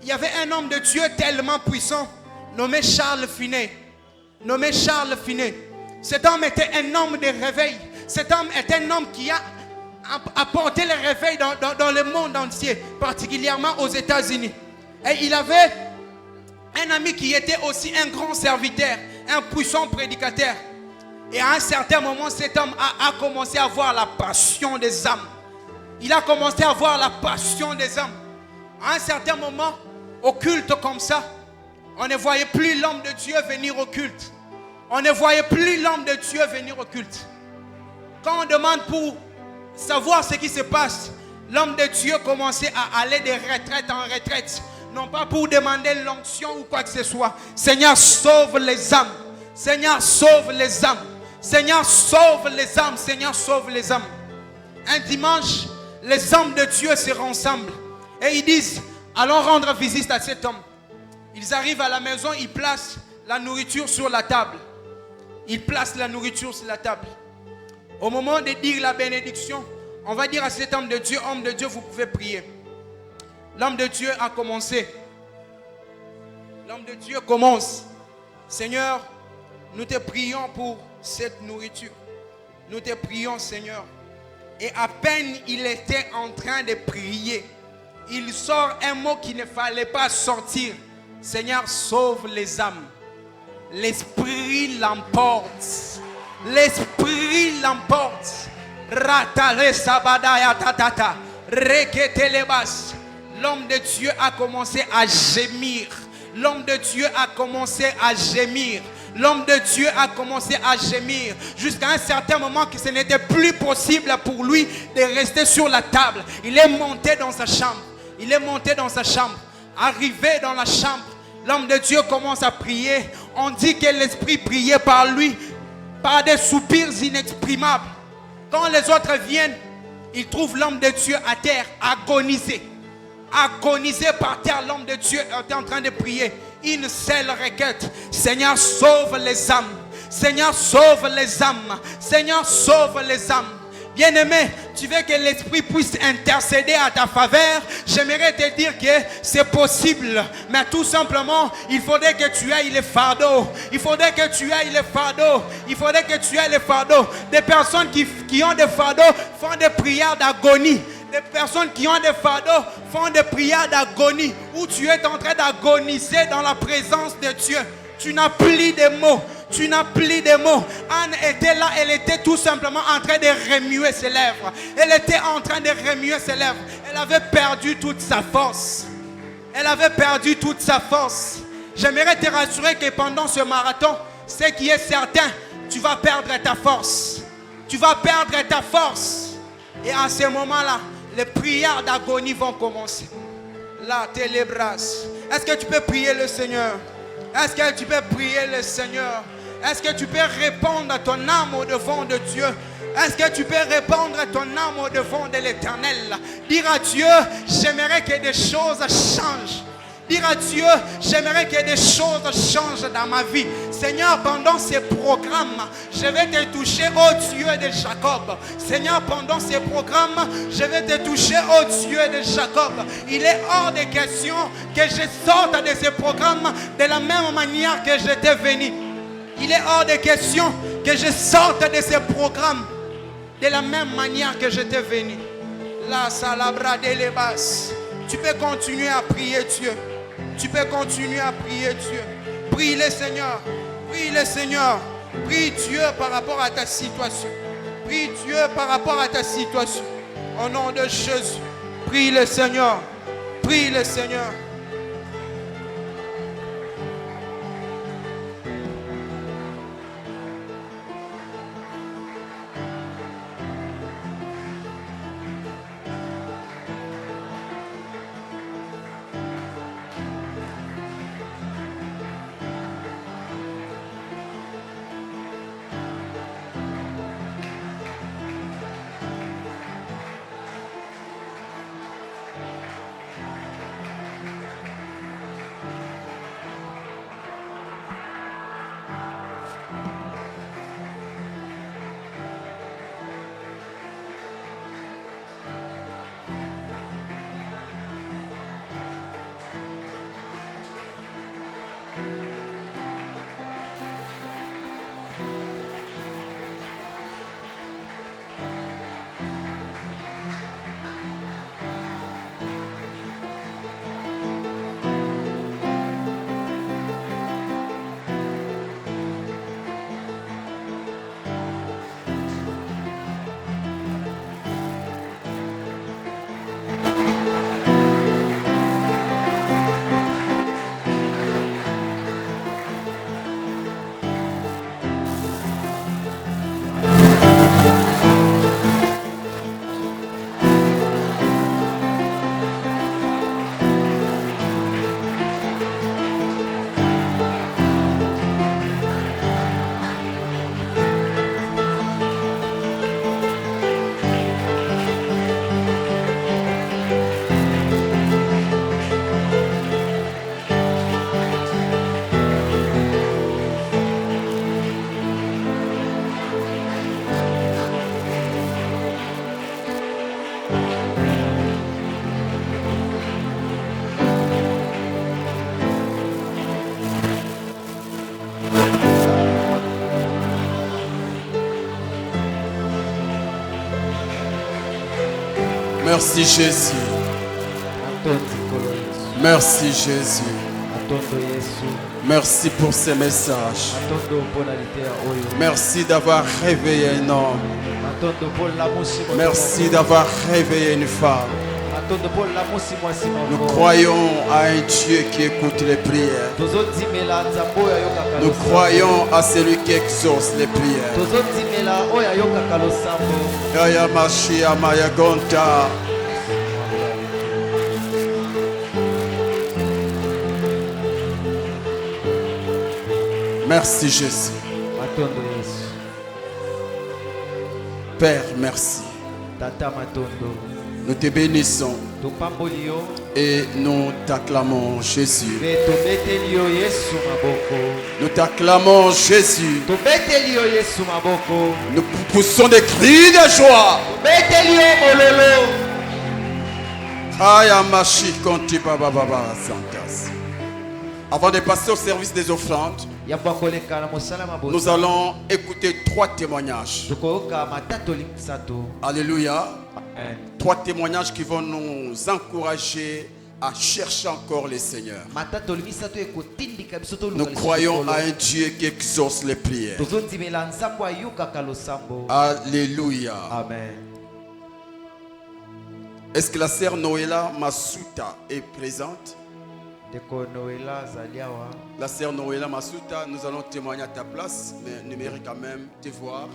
S2: Il y avait un homme de Dieu tellement puissant, nommé Charles Finney. Cet homme était un homme de réveil. Cet homme était un homme qui a apporté le réveil dans le monde entier, particulièrement aux États-Unis. Et il avait un ami qui était aussi un grand serviteur, un puissant prédicateur. Et à un certain moment, cet homme a commencé à avoir la passion des âmes. À un certain moment, au culte comme ça, on ne voyait plus l'homme de Dieu venir au culte. Quand on demande pour savoir ce qui se passe, l'homme de Dieu commençait à aller de retraite en retraite. Non pas pour demander l'onction ou quoi que ce soit. Seigneur, sauve les âmes. Un dimanche, les hommes de Dieu se rassemblent et ils disent, allons rendre visite à cet homme. Ils arrivent à la maison, ils placent la nourriture sur la table. Ils placent la nourriture sur la table. Au moment de dire la bénédiction, on va dire à cet homme de Dieu, vous pouvez prier. L'homme de Dieu a commencé. L'homme de Dieu commence. Seigneur, nous te prions pour cette nourriture. Nous te prions, Seigneur. Et à peine il était en train de prier, il sort un mot qu'il ne fallait pas sortir. Seigneur, sauve les âmes. L'esprit l'emporte. L'esprit l'emporte. Ratale sabadaya tatata. Rekete lebas. L'homme de Dieu a commencé à gémir. L'homme de Dieu a commencé à gémir. L'homme de Dieu a commencé à gémir jusqu'à un certain moment que ce n'était plus possible pour lui de rester sur la table. Il est monté dans sa chambre. Il est monté dans sa chambre. Arrivé dans la chambre, l'homme de Dieu commence à prier. On dit que l'esprit priait par lui, par des soupirs inexprimables. Quand les autres viennent, ils trouvent l'homme de Dieu à terre, agonisé. Agonisé par terre, l'homme de Dieu était en train de prier. Une seule requête: Seigneur, sauve les âmes. Seigneur, sauve les âmes. Seigneur, sauve les âmes. Bien-aimé, tu veux que l'Esprit puisse intercéder à ta faveur? J'aimerais te dire que c'est possible. Mais tout simplement, il faudrait que tu ailles les fardeaux. Il faudrait que tu ailles les fardeaux. Il faudrait que tu ailles les fardeaux. Des personnes qui ont des fardeaux font des prières d'agonie. Des personnes qui ont des fardeaux font des prières d'agonie, où tu es en train d'agoniser dans la présence de Dieu. Tu n'as plus de mots. Tu n'as plus de mots. Anne était là, elle était tout simplement en train de remuer ses lèvres. Elle était en train de remuer ses lèvres. Elle avait perdu toute sa force. Elle avait perdu toute sa force. J'aimerais te rassurer que pendant ce marathon, ce qui est certain, tu vas perdre ta force. Tu vas perdre ta force. Et à ce moment-là, les prières d'agonie vont commencer. Là, télébras. Est-ce que tu peux prier le Seigneur? Est-ce que tu peux prier le Seigneur? Est-ce que tu peux répondre à ton âme au devant de Dieu? Est-ce que tu peux répondre à ton âme au devant de l'Éternel? Dire à Dieu, j'aimerais que des choses changent. Dire à Dieu, j'aimerais que des choses changent dans ma vie. Seigneur, pendant ces programmes, je vais te toucher, ô Dieu de Jacob. Seigneur, pendant ces programmes, je vais te toucher, ô Dieu de Jacob. Il est hors de question que je sorte de ces programmes de la même manière que j'étais venu. Il est hors de question que je sorte de ces programmes de la même manière que j'étais venu. La salabra de l'ébas. Tu peux continuer à prier Dieu. Tu peux continuer à prier Dieu. Prie le Seigneur. Prie le Seigneur. Prie Dieu par rapport à ta situation. Prie Dieu par rapport à ta situation. Au nom de Jésus. Prie le Seigneur. Prie le Seigneur.
S1: Merci Jésus. Merci Jésus. Merci pour ces messages. Merci d'avoir réveillé un homme. Merci d'avoir réveillé une femme. Nous croyons à un Dieu qui écoute les prières. Nous croyons à celui qui exauce les prières. Yaya Mashia Maya Gonta. Merci Jésus. Père, merci. Nous te bénissons et nous t'acclamons Jésus. Nous t'acclamons Jésus. Nous poussons des cris de joie. Avant de passer au service des offrandes, nous allons écouter 3 témoignages. Alléluia. 3 témoignages qui vont nous encourager à chercher encore le Seigneur. Nous croyons à un Dieu qui exauce les prières. Alléluia.
S2: Amen.
S1: Est-ce que la sœur Noéla Masuta est présente? La sœur Noéla Masuta, nous allons témoigner à ta place, mais nous mérites quand même te voir.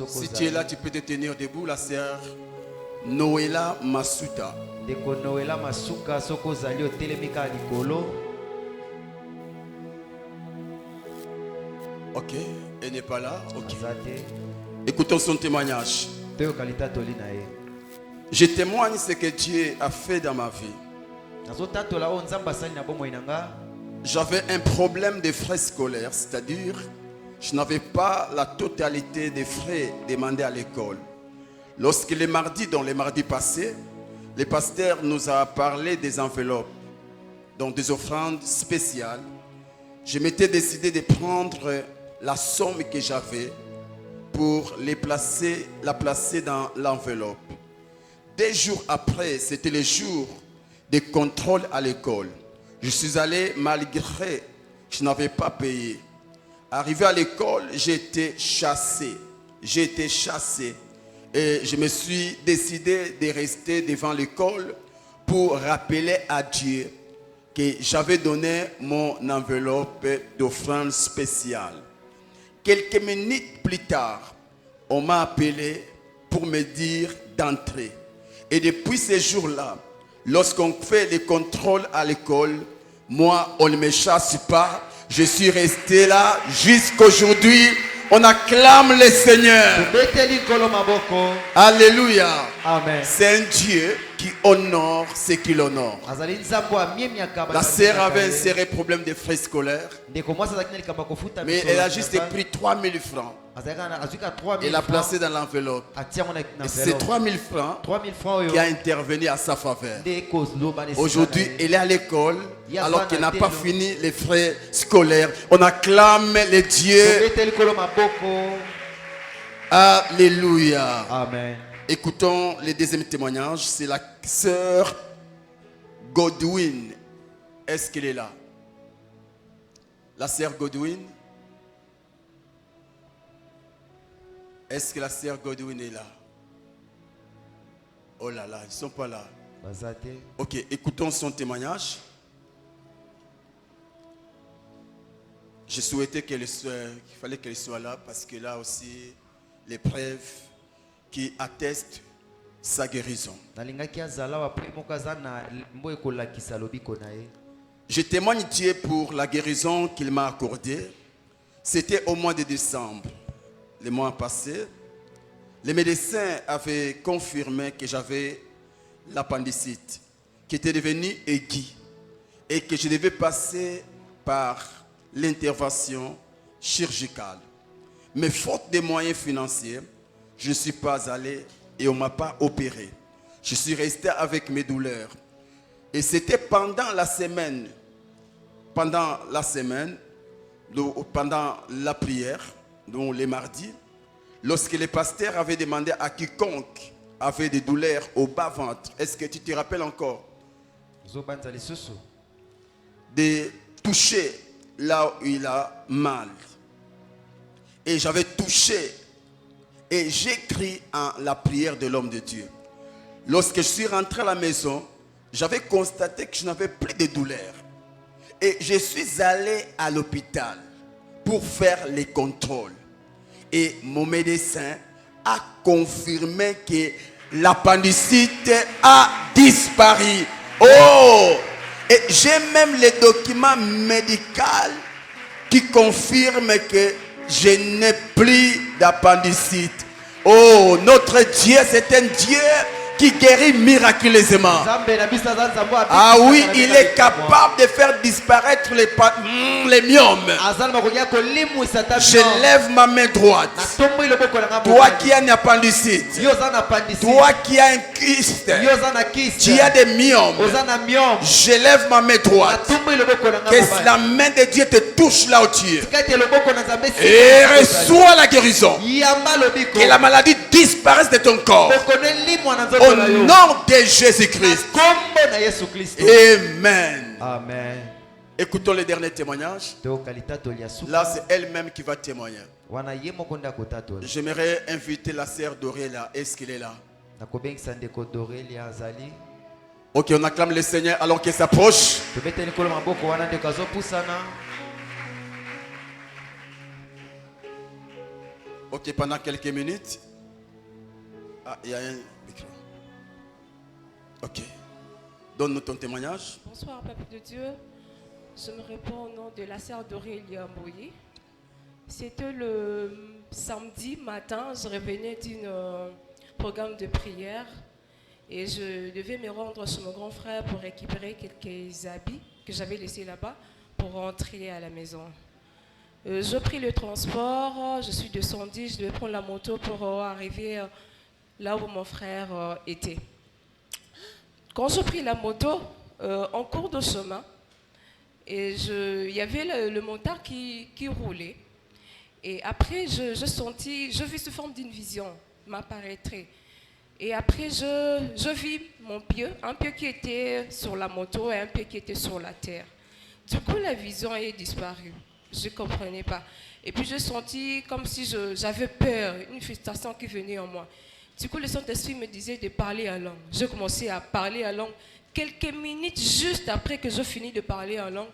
S1: Si tu es là, tu peux te tenir debout, la sœur Noéla Masuta. Ok, elle n'est pas là. Ok. Écoutons son témoignage. Je témoigne ce que Dieu a fait dans ma vie. J'avais un problème de frais scolaires, c'est-à-dire je n'avais pas la totalité des frais demandés à l'école. Lorsque les mardis passés, le pasteur nous a parlé des enveloppes, donc des offrandes spéciales. Je m'étais décidé de prendre la somme que j'avais pour la placer dans l'enveloppe. 2 jours après, c'était le jour des contrôles à l'école. Je suis allé malgré que je n'avais pas payé. Arrivé à l'école, j'ai été chassé. Et je me suis décidé de rester devant l'école pour rappeler à Dieu que j'avais donné mon enveloppe d'offrande spéciale. Quelques minutes plus tard, on m'a appelé pour me dire d'entrer. Et depuis ce jour-là, lorsqu'on fait les contrôles à l'école, moi, on ne me chasse pas. Je suis resté là jusqu'à aujourd'hui. On acclame le Seigneur. Alléluia.
S2: Amen.
S1: C'est un Dieu qui honore ce qu'il honore. La sœur avait un sérieux problème de frais scolaires. Mais elle a juste pris 3000 francs. Elle l'a placé dans l'enveloppe. Et c'est 3000 francs qui a intervenu à sa faveur. Aujourd'hui, elle est à l'école alors qu'elle n'a pas fini les frais scolaires. On acclame les dieux. Alléluia.
S2: Amen.
S1: Écoutons le deuxième témoignage. C'est la sœur Godwin. Est-ce qu'elle est là? La sœur Godwin? Est-ce que la sœur Godwin est là? Oh là là, ils ne sont pas là. Ok, écoutons son témoignage. Je souhaitais qu'il fallait qu'elle soit là parce que là aussi, les preuves qui attestent sa guérison. Je témoigne Dieu pour la guérison qu'il m'a accordée. C'était au mois de décembre, le mois passé. Les médecins avaient confirmé que j'avais l'appendicite, qui était devenue aiguë et que je devais passer par l'intervention chirurgicale. Mais faute de moyens financiers, je ne suis pas allé et on ne m'a pas opéré. Je suis resté avec mes douleurs. Et c'était pendant la semaine, pendant la prière, donc les mardis, lorsque les pasteurs avaient demandé à quiconque avait des douleurs au bas-ventre, est-ce que tu te rappelles encore de toucher là où il a mal? Et j'avais touché et j'ai crié en la prière de l'homme de Dieu. Lorsque je suis rentré à la maison, j'avais constaté que je n'avais plus de douleur. Et je suis allé à l'hôpital pour faire les contrôles. Et mon médecin a confirmé que l'appendicite a disparu. Oh! Et j'ai même les documents médicaux qui confirment que je n'ai plus d'appendicite. Oh, notre Dieu, c'est un Dieu qui guérit miraculeusement. Ah oui, il est capable de faire disparaître les myomes. Je lève ma main droite. Toi qui as un appendicite, toi qui as un kyste, tu as des myomes, je lève ma main droite. Que la main de Dieu te touche là où tu es. Et reçois la guérison. Que la maladie disparaisse de ton corps. Au nom de Jésus-Christ. Amen.
S2: Amen.
S1: Écoutons le dernier témoignage. Là, c'est elle-même qui va témoigner. J'aimerais inviter la sœur Dorélia. Est-ce qu'elle est là? Ok, on acclame le Seigneur alors qu'il s'approche. Ok, pendant quelques minutes. Ah, il y a un micro. Ok. Donne-nous ton témoignage.
S4: Bonsoir, peuple de Dieu. Je me réponds au nom de la sœur Dorélia Mboyi. C'était le samedi matin, je revenais d'un programme de prière et je devais me rendre chez mon grand frère pour récupérer quelques habits que j'avais laissés là-bas pour rentrer à la maison. Je pris le transport, je suis descendue, je devais prendre la moto pour arriver là où mon frère était. Quand je pris la moto, en cours de chemin, il y avait le motard qui roulait. Et après, je vis sous forme d'une vision, m'apparaîtrait. Et après, je vis mon pied, un pied qui était sur la moto et un pied qui était sur la terre. Du coup, la vision est disparue. Je ne comprenais pas. Et puis, je sentis comme si j'avais peur, une frustration qui venait en moi. Du coup, le Saint-Esprit me disait de parler en langue. Je commençais à parler en langue. Quelques minutes juste après que je finis de parler en langue,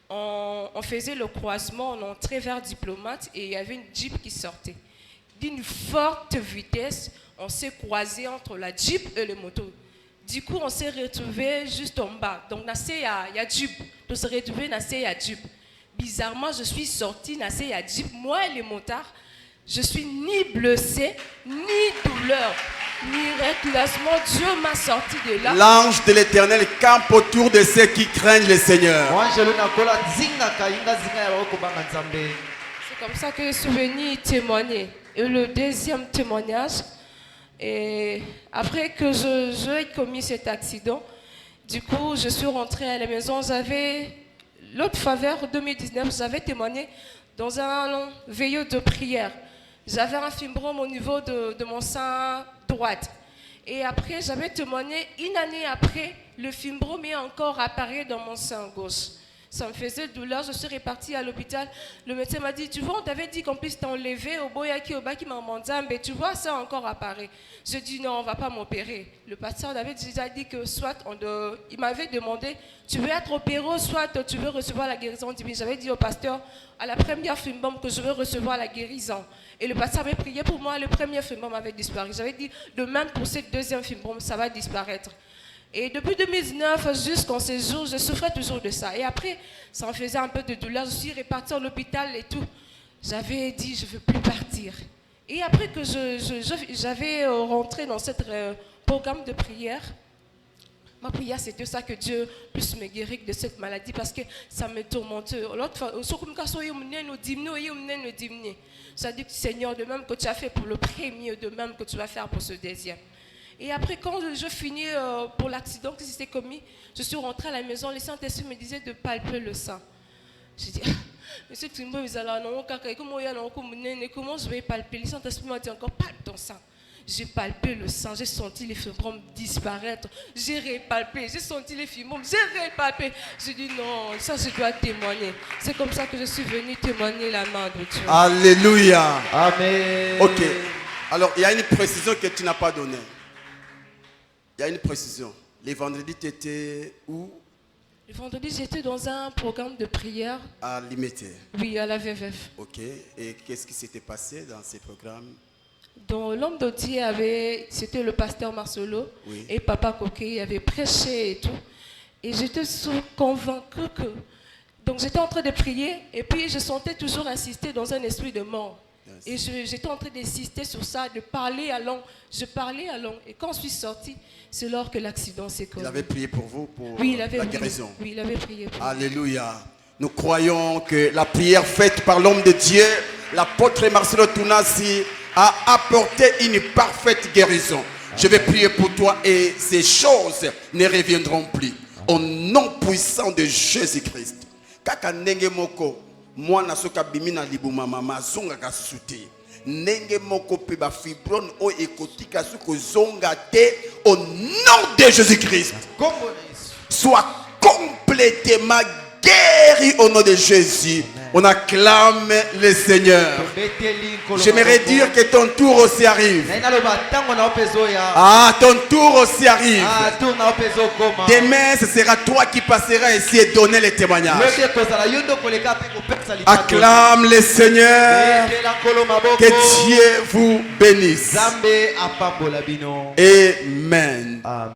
S4: on faisait le croisement, on entrait vers Diplomate et il y avait une Jeep qui sortait. D'une forte vitesse, on s'est croisé entre la Jeep et le moto. Du coup, on s'est retrouvés juste en bas. Donc, il y a Jeep. On s'est retrouvés dans la Jeep. Bizarrement, je suis sortie dans la Jeep. Moi et les motards, je suis ni blessée, ni douleur. Miraculeusement, Dieu m'a sorti de là.
S1: L'ange de l'Éternel campe autour de ceux qui craignent le Seigneur.
S4: C'est comme ça que je suis venue témoigner. Et le deuxième témoignage, et après que j'ai commis cet accident, du coup, je suis rentrée à la maison. J'avais l'autre faveur 2019, j'avais témoigné dans un veilleux de prière. J'avais un fibrome au niveau de mon sein droite. Et après, j'avais témoigné, une année après, le fibrome est encore apparu dans mon sein gauche. Ça me faisait douleur, je suis repartie à l'hôpital. Le médecin m'a dit, tu vois, on t'avait dit qu'on puisse t'enlever au boyaki, au baki, mais tu vois, ça encore apparaît. Je dis, non, on ne va pas m'opérer. Le pasteur avait déjà dit que soit, il m'avait demandé, tu veux être opéré, soit tu veux recevoir la guérison divine. J'avais dit au pasteur, à la première fibrome, que je veux recevoir la guérison. Et le pasteur avait prié pour moi, le premier fibrome avait disparu. J'avais dit, de même pour cette deuxième fibrome, ça va disparaître. Et depuis 2019 jusqu'en ces jours, je souffrais toujours de ça. Et après, ça me faisait un peu de douleur. Je suis repartie à l'hôpital et tout. J'avais dit, je ne veux plus partir. Et après que j'avais rentré dans ce programme de prière, ma prière, c'était ça, que Dieu puisse me guérir de cette maladie parce que ça me tourmentait. L'autre fois, ça dit, Seigneur, de même que tu as fait pour le premier, de même que tu vas faire pour ce deuxième. Et après, quand je finis pour l'accident qui s'était commis, je suis rentrée à la maison, le Saint-Esprit me disait de palper le sein. J'ai dit, Monsieur Timbo, comment je vais palper? Le Saint-Esprit m'a dit encore, palpe ton sang. J'ai palpé le sang, j'ai senti les fibromes disparaître. J'ai répalpé, j'ai senti les fibromes, j'ai répalpé. J'ai dit non, ça je dois témoigner. C'est comme ça que je suis venu témoigner la main de Dieu.
S1: Alléluia.
S3: Amen.
S1: Ok. Alors, il y a une précision que tu n'as pas donnée. Il y a une précision. Les vendredis, tu étais où?
S4: Le vendredi, j'étais dans un programme de prière.
S1: À Limité.
S4: Oui, à la VVF.
S1: Ok. Et qu'est-ce qui s'était passé dans ces programmes?
S4: Dans l'homme d'Otier, c'était le pasteur Marcelo, oui, et Papa Coquet avait prêché et tout. Et j'étais convaincue que... Donc j'étais en train de prier et puis je sentais toujours insister dans un esprit de mort. Yes. Et j'étais en train d'insister sur ça, de parler à langue. Je parlais à langue. Et quand je suis sortie, c'est lors que l'accident s'est commis.
S1: Il avait prié pour vous, pour
S4: oui,
S1: la guérison.
S4: Oui, il avait prié pour
S1: Alléluia. Nous croyons que la prière faite par l'homme de Dieu, l'apôtre Marcelo Tounassi, a apporté une parfaite guérison. Amen. Je vais prier pour toi et ces choses ne reviendront plus. Au nom puissant de Jésus-Christ. Kaka ndenge moko mwana soka bimina libuma mama zonga ka suti. Ndenge moko pe ba fibrone o ekotika suko zonga te au nom de Jésus-Christ. Sois complètement guéri au nom de Jésus. On acclame le Seigneur. J'aimerais dire que ton tour aussi arrive. Ah, ton tour aussi arrive. Demain, ce sera toi qui passeras ici et donner les témoignages. Acclame le Seigneur. Que Dieu vous bénisse. Amen.